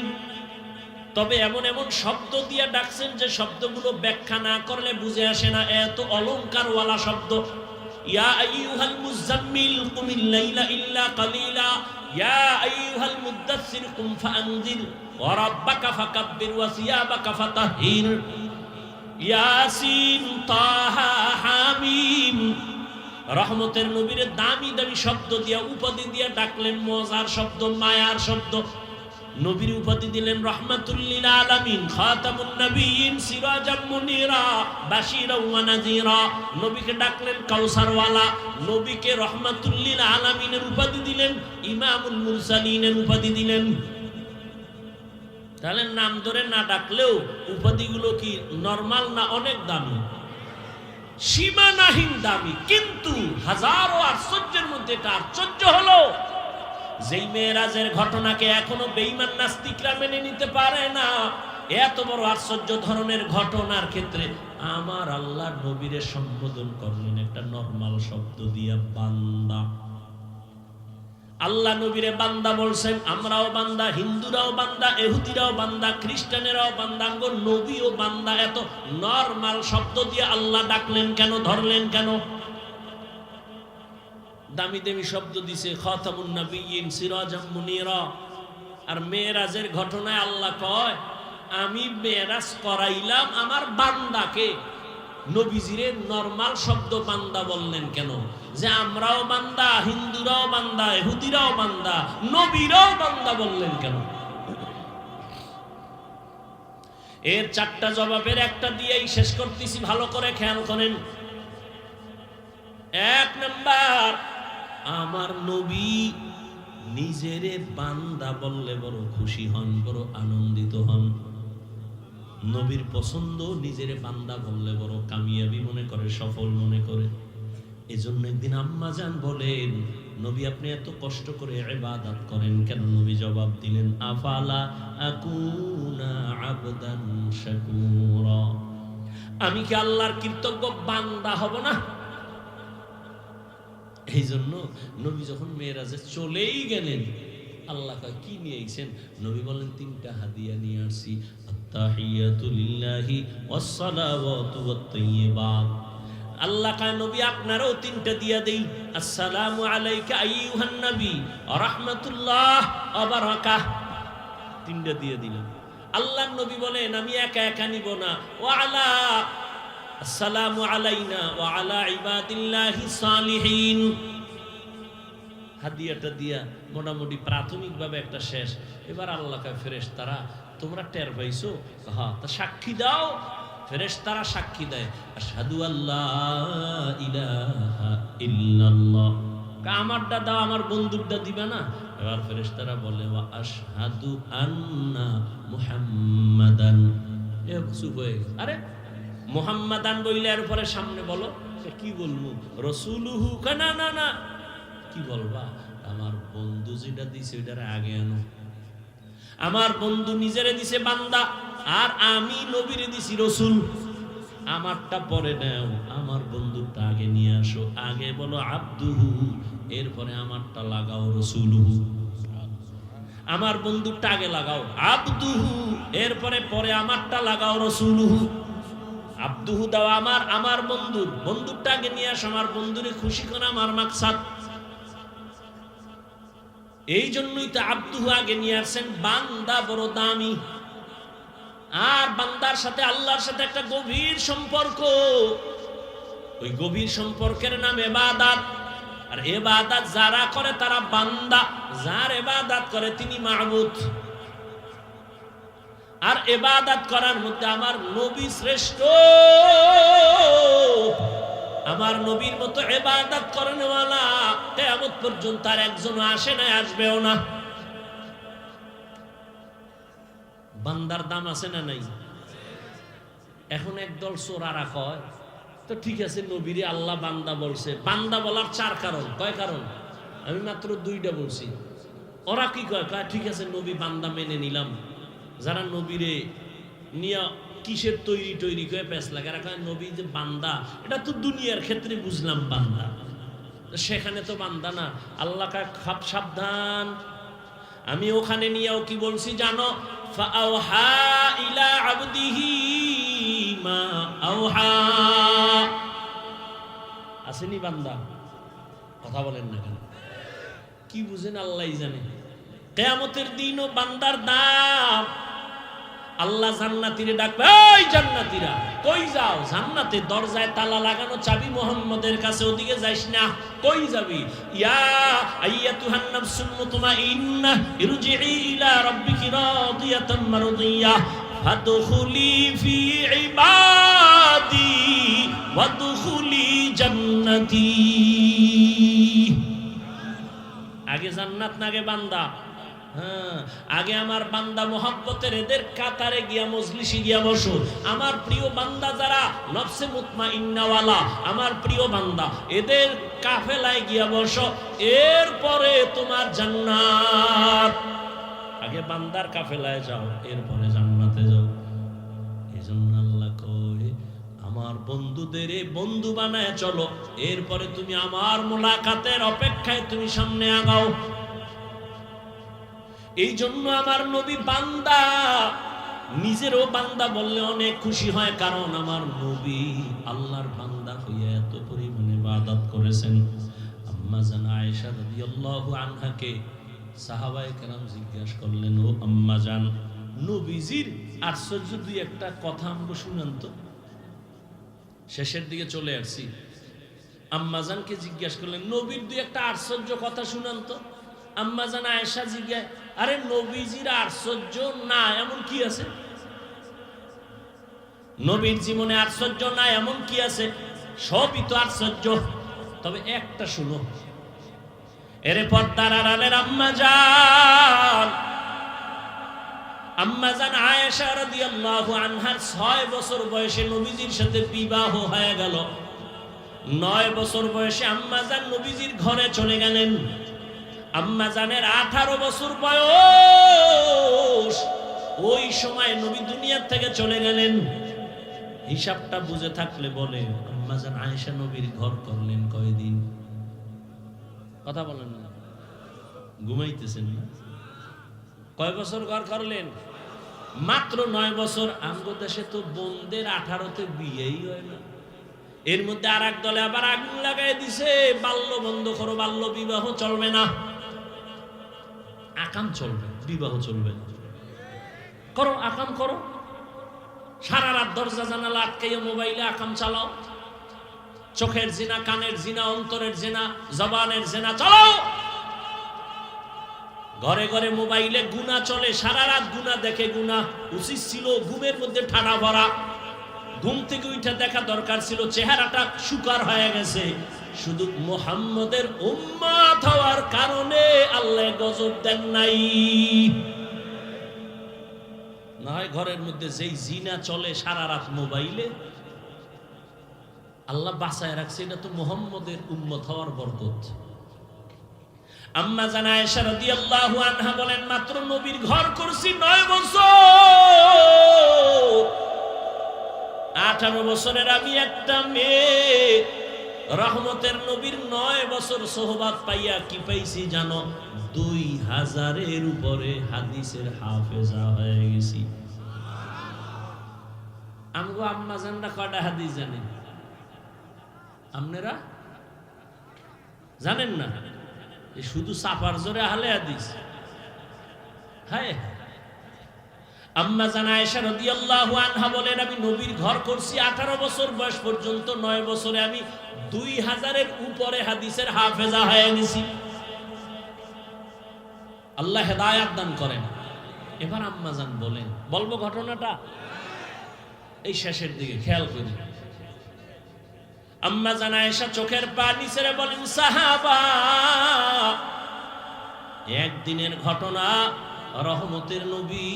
তবে এমন এমন শব্দ দিয়ে ডাকছেন যে শব্দগুলো ব্যাখ্যা না করলে বুঝে আসে না, এত অলংকারওয়ালা শব্দ। ইয়া আইয়ুহাল মুযাম্মিল কুমিল লাইলা ইল্লা কালিলা, ইয়া আইয়ুহাল মুদ্দাসসির কুম ফাআনজির ওয়া রাব্বাকা ফাকাব্বির ওয়া সিয়াবাকা ফাতাহহির, ইয়াসিন, তাহা, হামিম। রহমতের নবীরে দামি দামি শব্দ দিয়া, উপাধি দিয়া ডাকলেন, মজার শব্দ, মায়ার শব্দ। নবীর উপাধি দিলেন রাহমাতুল লিল আলামিন, খাতামুন নবিয়্যিন, সিরাজাম মুনিরা, বাশীরা ওয়া নাযীরা। নবীকে ডাকলেন কাউসারওয়ালা। নবীকে রাহমাতুল লিল আলামিনের উপাধি দিলেন, ইমামুল মুরসালিনের উপাধি দিলেন। তাহলে নাম ধরে না ডাকলেও উপাধিগুলো কি নরমাল না অনেক দামি? সীমানাহীন দামি। কিন্তু হাজারো আশ্চর্যের মধ্যে একটা আশ্চর্য হলো, যেই মেরাজের ঘটনাকে এখনো বেঈমান নাস্তিকরা মেনে নিতে পারে না, এত বড় আশ্চর্য ধরনের ঘটনার ক্ষেত্রে আমার আল্লাহ নবীরে সম্বোধন করলেন একটা নরমাল শব্দ দিয়া, বান্দা। আল্লাহ নবীরে বান্দা বলছেন। আমরাও বান্দা, হিন্দুরাও বান্দা, ইহুদিরাও বান্দা, খ্রিস্টানেরাও বান্দা, নবীও বান্দা। এত নরমাল শব্দ দিয়ে আল্লাহ ডাকলেন কেন, ধরলেন কেন? দামি দামি শব্দ দিছে, খাতামুন নবিয়্যিন, সিরাজাম মুনিরা। আর মেরাজের ঘটনায় আল্লাহ কয়, আমি মেরাজ করাইলাম আমার বান্দাকে। নবীজিরে নরমাল শব্দ বান্দা বললেন কেন? যে আমরাও বান্দা, হিন্দুরাও বান্দা, ইহুদিরাও বান্দা, নবীরাও বান্দা বললেন কেন? এর চারটা জবাবের একটা দিয়েই শেষ করতেছি, ভালো করে খেয়াল করেন। এক নাম্বার, আমার নবী নিজেরে বান্দা বললে বড় খুশি হন, বড় আনন্দিত হন। নবীর পছন্দ, নিজেরে বান্দা বললে বড় কামিয়াবি মনে করে, সফল মনে করে। এজন্য একদিন আম্মা জান বলেন, নবী আপনি এত কষ্ট করে ইবাদত করেন কেন? নবী জবাব দিলেন, আফালা আকুনা আবদান শাকুরা, আমি কি আল্লাহর কৃতজ্ঞ বান্দা হব না? এই জন্য নবী যখন মেরাজে চলেই গেলেন, আল্লাহ কি নিয়ে আইছেন? নবী বলেন, তিনটা হাদিয়া নিয়ে আসছি, আত্তাহিয়াতু লিল্লাহি ওয়াস সালাওয়াতু ওয়াত তাইয়্যিবাত। আল্লাহ কয়, নবী আপনারও তিনটা দিয়া দেই। আসসালামু আলাইকা আইয়ুহান নবী ওয়া রাহমাতুল্লাহ ওয়া বারাকাতুহু, তিনটা দিয়ে দিলেন। আল্লাহর নবী বলেন, আমি একা একা নিব না, ওয়া আলা আসসালামু আলাইনা ওয়া আলা ইবাদিল্লাহিস সালিহিন। হাদিয়াটা দিয়া মোটামুটি প্রাথমিকভাবে একটা শেষ। এবার আল্লাহ কয়, ফেরেশতারা তোমরা টের পাইছো? হ্যাঁ, তা সাক্ষী দাও। ফেরেশতারা সাক্ষী দেয়, আশহাদু আল্লা ইলাহা ইল্লাল্লাহ। আমারটা দাও, আমার বন্ধুরটা দিবে না? এবার ফেরেশতারা বলে, ওয়া আশহাদু আন্না মুহাম্মাদান। এ চুপ হয়ে গেছে। আরে মুহাম্মাদান বইলে এর পরে সামনে বলো, কি বলবো? রাসূলুহু। না না না, কি বলবা? আমার বন্ধু যেটা দিছে ওইটার আগে আনো। আমার বন্ধু নিজেরে দিছে বান্দা, আর আমি নবীরে দিছি রাসূল। আমারটা পরে নাও, আমার বন্ধুটা আগে নিয়ে আসো। আগে বলো আব্দুহু, এরপরে আমারটা লাগাও রাসূলুহু। আমার বন্ধুটা আগে লাগাও আব্দুহু, এরপরে পরে আমারটা লাগাও রাসূলুহু। আব্দুহু দাও আমার, আমার বন্ধুর, বন্ধুরটা আগে নিয়ে আসো। আমার বন্ধুরে খুশি করা আমার মাকসাদ। এই জন্যই তো আব্দুহু আগে নিয়ে আসছেন। বান্দা বড় দামি, আর বান্দার সাথে আল্লাহর সাথে একটা গভীর সম্পর্ক। ওই গভীর সম্পর্কের নাম ইবাদত। আর ইবাদত যারা করে তারা বান্দা, যার ইবাদত করে তিনি মাবুদ। আর ইবাদত করার মধ্যে আমার নবী শ্রেষ্ঠ। আমার নবীর মতো ইবাদত করেনওয়ালা কিয়ামত পর্যন্ত আর একজন আসে না, আসবেও না। বান্দার দাম আছে না নাই? এখন একদল চোরারা কয় তো ঠিক আছে, নবীরে আল্লাহ বান্দা বলছে। বান্দা বলার 4 কারণ, কয় কারণ? আমি মাত্র 2টা বলছি। ওরা কি কয়? কয় ঠিক আছে নবী বান্দা মেনে নিলাম। যারা নবীরে নিয়া কিসের তৈরি করে পেছ লাগে, এরা কয় নবী যে বান্দা, এটা তো দুনিয়ার ক্ষেত্রে বুঝলাম বান্দা, সেখানে তো বান্দা না। আল্লাহ কয় খাপ সাবধান, আমি ওখানে নিয়েও কি বলছি জানো? ফাআওহা ইলা আবদিহি মা আওহা। আসেনি বান্দা? কথা বলেন না কেন? কি বুঝেন আল্লাহই জানে। কিয়ামতের দিনও বান্দার দাম। আল্লাহ জান্নাতীরে ডাকবে, এই জান্নাতীরা কই যাও? জান্নাতে দরজায় তালা লাগানো, চাবি মুহাম্মদের কাছে, ওদিকে যাইস না। কই যাবি? ইয়া আইয়াতুহান নাফসুল মুতমাইন্নাহ ইরজিই ইলা রাব্বিকি রাদিয়াতাম মারদিয়াহ ফাদখুলি ফি ইবাদি ওয়াদখুলি জান্নাতি। আগে জান্নাত না আগে বান্দা? হ্যাঁ, আগে আমার বান্দা মোহাব্বতের এদের কাতারে গিয়া মজলিসে গিয়া বসো। আমার প্রিয় বান্দা যারা নফসে মুতমাইন্নাওয়ালা, আমার প্রিয় বান্দা, এদের কাফেলায় গিয়া বসো, এরপরে তোমার জান্নাত। আগে বান্দার কাফেলায় যাও, এরপরে জান্নাতে যাও। এজন্য আল্লাহ কয় আমার বন্ধুদের বন্ধু বানায় চলো, এরপরে তুমি আমার মোলাকাতের অপেক্ষায় তুমি সামনে আগাও। এই জন্য আমার নবী বান্দা, নিজেরও বান্দা বললে অনেক খুশি হয়, কারণ আমার নবী আল্লাহর বান্দা হইয়া এত পরিমাণে ইবাদত করেছেন। আম্মা জান আয়েশা রাদিয়াল্লাহু আনহাকে সাহাবায়ে কেরাম জিজ্ঞাসা করলেন, ও আম্মা জান, নবীজির আশ্চর্য দুই একটা কথা আমাকে শুনান তো। শেষের দিকে চলে আসছি। আম্মা জানকে জিজ্ঞাসা করলেন, নবীর দুই একটা আশ্চর্য কথা শুনান তো। আম্মা জান আয়েশা জিজ্ঞাসা, আরে নবীজির আশ্চর্য না এমন কি আছে? নবীর জীবনে আশ্চর্য না এমন কি আছে? সবই তো আশ্চর্য, তবে একটা শুনো। এরে পর্দার আড়ালের আম্মা জান আয়েশা রাদিয়াল্লাহু আনহার 6 বছর বয়সে নবীজির সাথে বিবাহ হয়ে গেল। 9 বছর বয়সে আম্মা জান নবীজির ঘরে চলে গেলেন। আম্মা জানের 18 বছর বয়স, ওই সময় নবী দুনিয়ার থেকে চলে গেলেন। হিসাবটা বুঝে থাকলে বলে আম্মা জান আয়েশা নবীর ঘর করলেন কয়দিন? কথা বলেন না, ঘুমাইতেছেন না? কয় বছর ঘর করলেন? মাত্র 9 বছর। আমগো দেশে তো বোনদের 18তে বিয়েই হয় না। এর মধ্যে আর এক দলে আবার আগুন লাগাই দিছে, বাল্য বন্ধ করো, বাল্য বিবাহ চলবে না। আকাম চলবে, বিবাহ চলবে না। করো আকাম করো, সারা রাত দরজা জানালা আটকাইয়া মোবাইলে আকাম চালাও। চোখের জিনা, কানের জিনা, অন্তরের জিনা, জবানের জিনা চালাও। ঘরে ঘরে মোবাইলে গুনাহ চলে, সারা রাত গুনাহ দেখে। গুনাহ উচিত ছিল ঘুমের মধ্যে ঠাড়া ভরা, ঘুম থেকে উঠে দেখা দরকার ছিল চেহারাটা শুকার হয়ে গেছে। শুধু মুহাম্মদের উম্মত হওয়ার কারণে আল্লাহ গজব দেন নাই। না হয় ঘরের মধ্যে যেই জিনা চলে সারা রাত মোবাইলে, আল্লাহ বাঁচায় রাখছে, এটা তো মুহাম্মদের উম্মত হওয়ার বরকত। আম্মা জান আয়েশা রাদিয়াল্লাহু আনহা বলেন, মাত্র নবীর ঘর করছি 9 বছর। 18 বছরের আমি একটা মেয়ে, রহমতের নবীর 9 বছর সোহবাত পাইয়া কি পাইছি জানো? 2000-এর উপরে হাদিসের হাফেজা হয়ে গেছি। আমগো আম্মা জানরা কয়টা হাদিস জানেন? আপনারা জানেন না? শুধু সাফার জোরে আহলে হাদিস। হ্যাঁ, আম্মা জান আয়েশা রাদিয়াল্লাহু আনহা বলেন, আমি নবীর ঘর করছি 18 বছর বয়স পর্যন্ত। 9 বছরে আমি 2000-এর উপরে হাদিসের হাফেজা হয়ে গেছি। আল্লাহ হেদায়েত দান করেন। এবার আম্মাজান বলেন, বলবো ঘটনাটা এই শেষের দিকে খেয়াল করি। আম্মাজান আয়েশা চোখের পানি ছেড়ে বলেন, সাহাবা, একদিনের ঘটনা, রহমতের নবী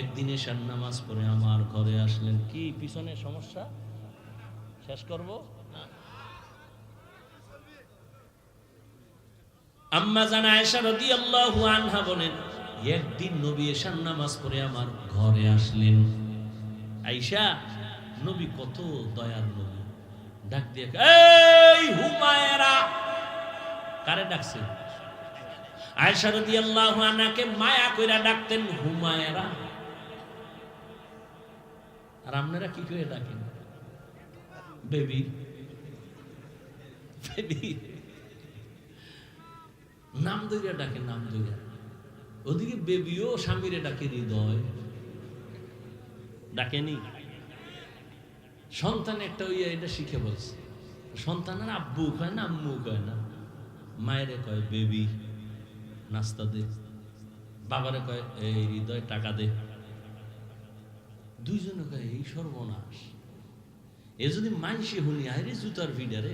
একদিন এশার নামাজ পড়ে আমার ঘরে আসলেন। কি পিছনে সমস্যা? শেষ করব। আম্মাজান আয়েশা রাদিয়াল্লাহু আনহা বলেন, একদিন নবী এশার নামাজ পড়ে আমার ঘরে আসলেন। আয়েশা, নবী কত দয়ার নবী, ডাক দিয়ে, এই হুমায়রা। কারে ডাকছে? আয়েশা রাদিয়াল্লাহু আনহাকে মায়া কইরা ডাকতেন হুমায়রা। আর আপনারা কি করে ডাকেন? বেবি, বেবি, নাম ধইরা ডাকেন, নাম ধইরা। ওদিকে বেবিও স্বামীরে ডাকে হৃদয়, ডাকেনি? সন্তান একটা ওই এটা শিখে বলছে, সন্তানের আব্বু কয় না, আম্মু কয় না, মায়েরে কয় বেবি, নাস্তা দে। বাবারে কয় এই হৃদয়, টাকা দে। দুইজনে কয় এই সর্বনাশ। এ যদি মানসি শুনি, আরে জুতার ভিডারে,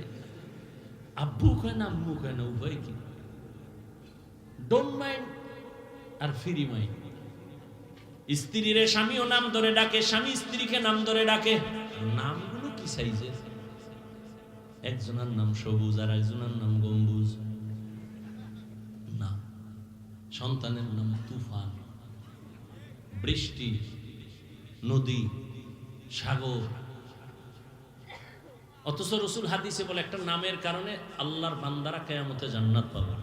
আব্বু কয় না, আম্মু কয় না, উভয় কি? ডোন্ট মাইন্ড আর ফ্রি মাইন্ড। স্ত্রীরে স্বামীও নাম ধরে ডাকে, স্বামী স্ত্রীকে নাম ধরে ডাকে। নামগুলো কি সাইজে? একজনের নাম সবুজ আর একজনের নাম গম্বুজ না। সন্তানের নাম তুফান, বৃষ্টি, নদী, সাগর। অথচ রাসূল হাদিসে বলে একটা নামের কারণে আল্লাহর বান্দারা কিয়ামতে জান্নাত পাবে।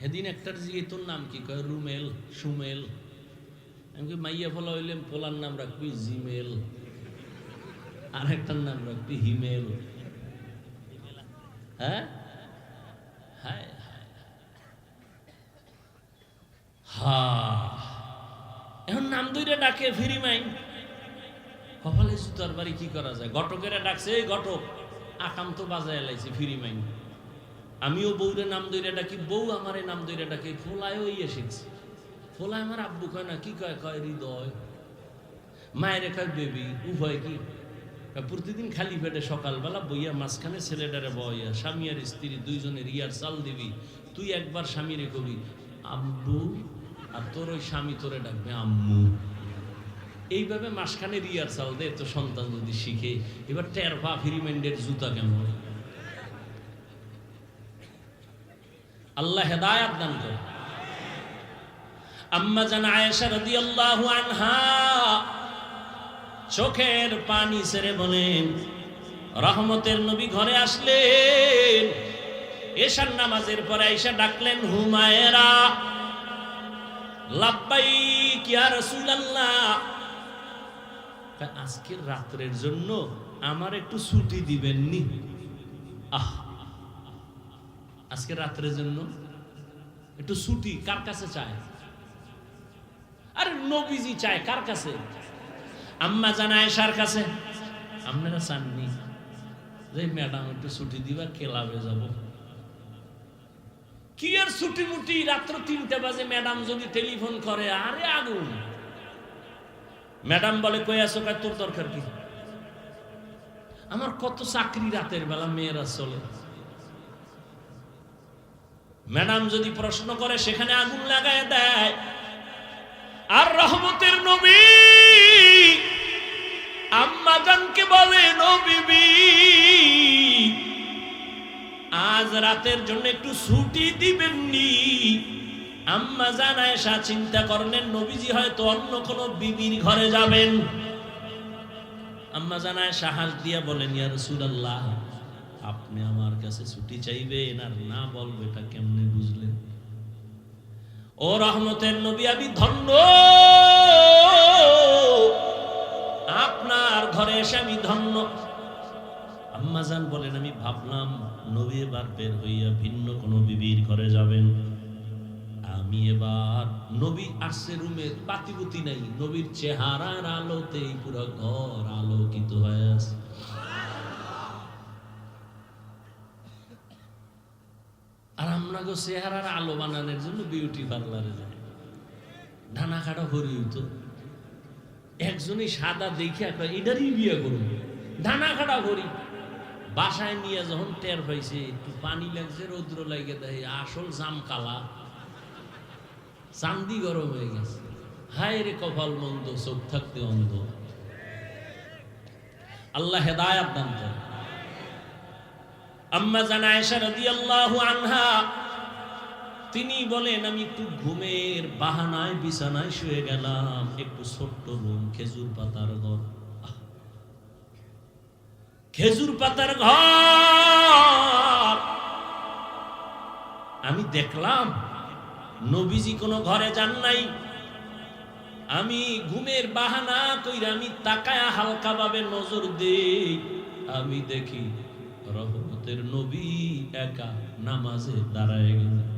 সেদিন একটার জিগে তোর নাম কি? কয় রুমেল, সুমেল। আমি মাইয়া ফলা হইলে পোলার নাম রাখবি জিমেল, আর একটার নাম রাখবি হিমেল। হ্যাঁ, হায় হায়, হা, এখন নাম দুইটা ডাকে ফ্রি মাইন্ড। কপালে জুতার বাড়ি, কি করা যায়? ঘটকেরা ডাকছে, এই ঘটক, আকাম তো বাজায় এলাইছে, ফ্রি মাইন্ড। আমিও বউরে নাম দইরা ডাকি, বউ আমারে নাম দইরা ডাকে। ফোলায়ও ইয়ে শিখছে। ফোলায় আমার আব্বু কয় না, কি কয়? কয় হৃদয়। মায়ের কয় বেবি, উভয় কি? প্রতিদিন খালি পেটে সকালবেলা বইয়া মাঝখানে ছেলেটারে বইয়া, স্বামী আর স্ত্রী দুইজনের ইয়ার চাল দিবি। তুই একবার স্বামীরে কবি আব্বু, আর তোর ওই স্বামী তোরে ডাকবে আম্মু। এইভাবে মাঝখানে রিয়ার চাল দে, তো সন্তান যদি শিখে। এবার টের পা ফিরিমেন্ডের জুতা কেমন। আল্লাহ হেদায়াত দান করে। আম্মা জান আয়েশা রাদিয়াল্লাহু আনহা চোখের পানি ছেড়ে বলেন, রহমতের নবী ঘরে আসলেন। এশার নামাজের পরে আয়েশা ডাকলেন হুমায়রা। লাব্বাইক ইয়া রাসূলুল্লাহ। আজকের রাত্রের জন্য আমার একটু ছুটি দিবেন নি? আজকে রাত্রের জন্য একটু ছুটি কার কাছে চায়? আরে নবীজি চায় কার কাছে? আম্মা জান আয়েশার কাছে। আপনারা চাননি যে ম্যাডাম একটু ছুটি দিবা, ক্লাবে যাব? কি আর ছুটি মুটি, রাত্র 3টা বাজে ম্যাডাম যদি টেলিফোন করে, আরে আগুন। ম্যাডাম বলে কই আছো? কয় তোর দরকার কি? আমার কত চাকরি রাতের বেলা, মেয়েরা চলে। ম্যাডাম যদি প্রশ্ন করে, সেখানে আগুন লাগায় দেয়। আর রহমতের নবী আম্মা জানকে বলে, নবী আজ রাতের জন্য একটু ছুটি দিবেননি? আম্মা জান আয়েশা চিন্তা করলেন নবীজি হয়তো অন্য কোনো বিবির ঘরে যাবেন। আম্মা জান আয়েশা হাস দিয়া বলেন, ইয়া রাসূলুল্লাহ, আপনি আমার কাছে ছুটি চাইবেন আর না বলবে, এটা কেমনে বুঝলেন? ও রহমতের নবী, আমি ধন্য, আপনার ঘরে এসে আমি ধন্য। আম্মা জান বলেন, আমি ভাবলাম নবী এবার বের হইয়া ভিন্ন কোনো বিবির ঘরে যাবেন। আমি এবার, নবী আসছে, রুমে বাতিবুতি নাই, নবীর চেহারার আলোতেই পুরো ঘর আলোকিত হয়ে আছে। আর আমরা আমাকে চেহারার আলো বানানোর জন্য বিউটি পার্লারে যায়, ডানা কাটা হরি হইতো। একজনই সাদা দেখে এটারই বিয়ে করুন, ডানা কাটা হরি। বাসায় নিয়ে যখন টের পাইছে একটু পানি লাগছে, রৌদ্র লাগে দেয়, আসল জাম কালা, চান্দি গরম হয়ে গেছে। হায় রে কপাল মন্দ, চোখ থাকতে অন্ধ। আল্লাহ হেদায়াত দান করেন। আম্মা জান আয়েশা রাদিয়াল্লাহু আনহা তিনি বলেন, আমি একটু ঘুমের বাহানায় বিছানায় শুয়ে গেলাম, একটু ছোট্ট রুম, খেজুর পাতার ঘর, খেজুর পাতার ঘর। আমি দেখলাম নবীজি কোনো ঘরে যান নাই। আমি ঘুমের বাহানা কইরা আমি তাকায়া হালকা ভাবে নজর দেই, আমি দেখি রহমতের নবী একা নামাজে দাঁড়ায় গেলেন।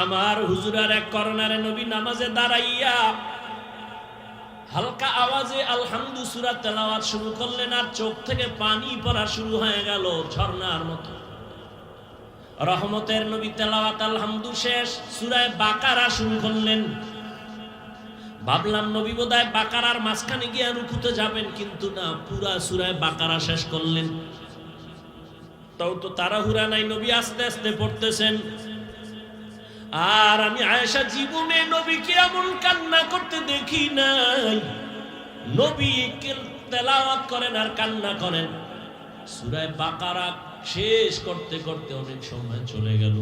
আমার হুজুরার এক কর্নারে নবী নামাজে দাঁড়াইয়া হালকা আওয়াজে আলহামদু সূরা তেলাওয়াত শুরু করলেন, আর চোখ থেকে পানি পড়া শুরু হয়ে গেল ঝর্ণার মতো। রহমতের নবী তেলাওয়াত আলহামদু শেষ, সূরা বাকারা শুরু করলেন। ভাবলাম নবী বোধহয় বাকারার মাঝখানে গিয়ে রুকুতে যাবেন, কিন্তু না, পুরা সূরা বাকারা শেষ করলেন। তাও তো তাড়াহুড়া নাই, নবী আস্তে আস্তে পড়তেছেন। আর আমি আয়েশা জীবনে নবীকে এমন কান্না করতে দেখি নাই। নবী তেলাওয়াত করেন আর কান্না করেন। সূরা বাকারা শেষ করতে করতে অনেক সময় চলে গেল।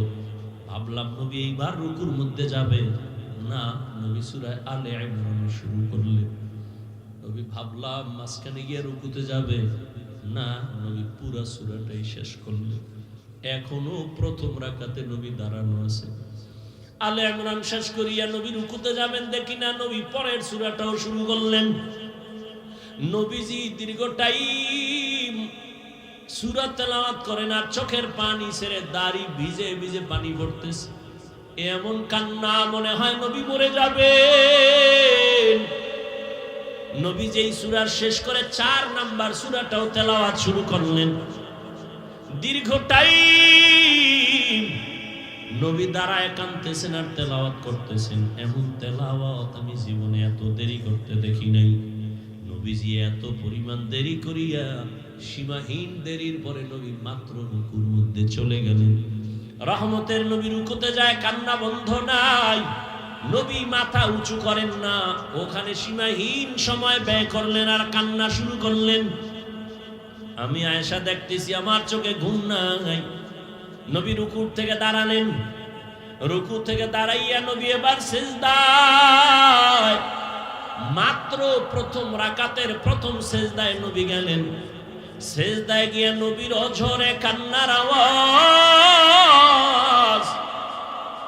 ভাবলাম নবী এইবার রুকুর মধ্যে যাবে, না, নবী সূরা আলে ইমরান শুরু করলেন। নবী ভাবলাম মাঝখানে গিয়ে রুকুতে যাবে, না, নবী পুরা সূরাটাই শেষ করলেন। এখনো প্রথম রাকাতে নবী দাঁড়ানো আছে। আলে ইমরান শেষ করিয়া নবী রুকুতে যাবেন, দেখি না, নবী পরের সূরাটাও শুরু করলেন। নবীজি দীর্ঘ টাইম সূরা তেলাওয়াত করেন আর চোখের পানি ছেড়ে দাড়ি ভিজে ভিজে পানি পড়তেছে। এমন কান্না মনে হয় নবী মরে যাবেন। নবী যেই সূরা শেষ করে 4 নাম্বার সূরাটাও তেলাওয়াত শুরু করলেন। দীর্ঘ টাইম নবী দাঁড়ায় কাঁদতেছেন আর তেলাওয়াত করতেছেন। এমন তেলাওয়াত আমি জীবনে এত দেরি করতে দেখি নাই। নবীজি এত পরিমাণ দেরি করিয়া সীমাহীন দেরির পরে নবী মাত্র রুকুর মধ্যে চলে গেলেন। রহমতের নবী রুকুতে যায়, কান্না বন্ধ নাই। নবী মাথা উঁচু করেন না, ওখানে সীমাহীন সময় ব্যয় করলেন আর কান্না শুরু করলেন। আমি আয়েশা দেখতেছি, আমার চোখে ঘুম নাই। নবী রুকুর থেকে দাঁড়ালেন, রুকু থেকে দাঁড়াইয়া নবী এবার সিজদায়, মাত্র প্রথম রাকাতের প্রথম সিজদায় নবী গেলেন। সিজদায় গিয়ে নবীর অঝরে কান্নার আওয়াজ।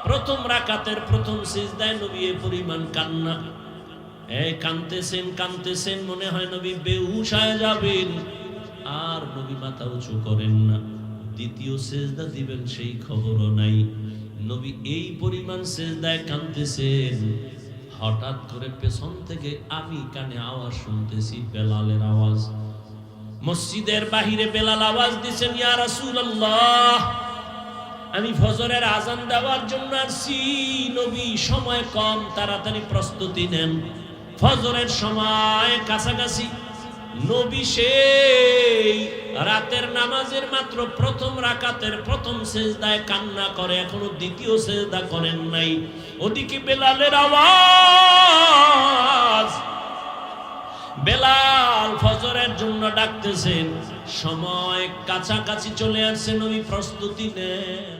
প্রথম রাকাতের প্রথম সিজদায় নবী এ পরিমাণ কান্না, কাঁদতেছেন কাঁদতেছেন, মনে হয় নবী বেহুশ হয়ে যাবেন। আর নবী মাথা উঁচু করেন না। দ্বিতীয় সিজদা দিবেন সেই খবরও নাই। নবী এই পরিমাণ সিজদায় কাঁদতেছেন, হঠাৎ করে পেছন থেকে আমি কানে আওয়াজ শুনতেছি, বেলালের আওয়াজ। মসজিদের বাহিরে বেলাল আওয়াজ দিছেন, ইয়া রাসূলুল্লাহ, আমি ফজরের আজান দেওয়ার জন্য আসছি। নবী সময় কম, তাড়াতাড়ি প্রস্তুতি নেন, ফজরের সময় কাছাকাছি। নবী সেই রাতের নামাজের মাত্র প্রথম রাকাতের প্রথম সিজদায় কান্না করে, এখনো দ্বিতীয় সিজদা করেন নাই। ওদিকে বেলালের আওয়াজ, বেলাল ফজরের জন্য ডাকতেছেন। সময় কাছাকাছি চলে আসছে, নবী প্রস্তুতি নেন।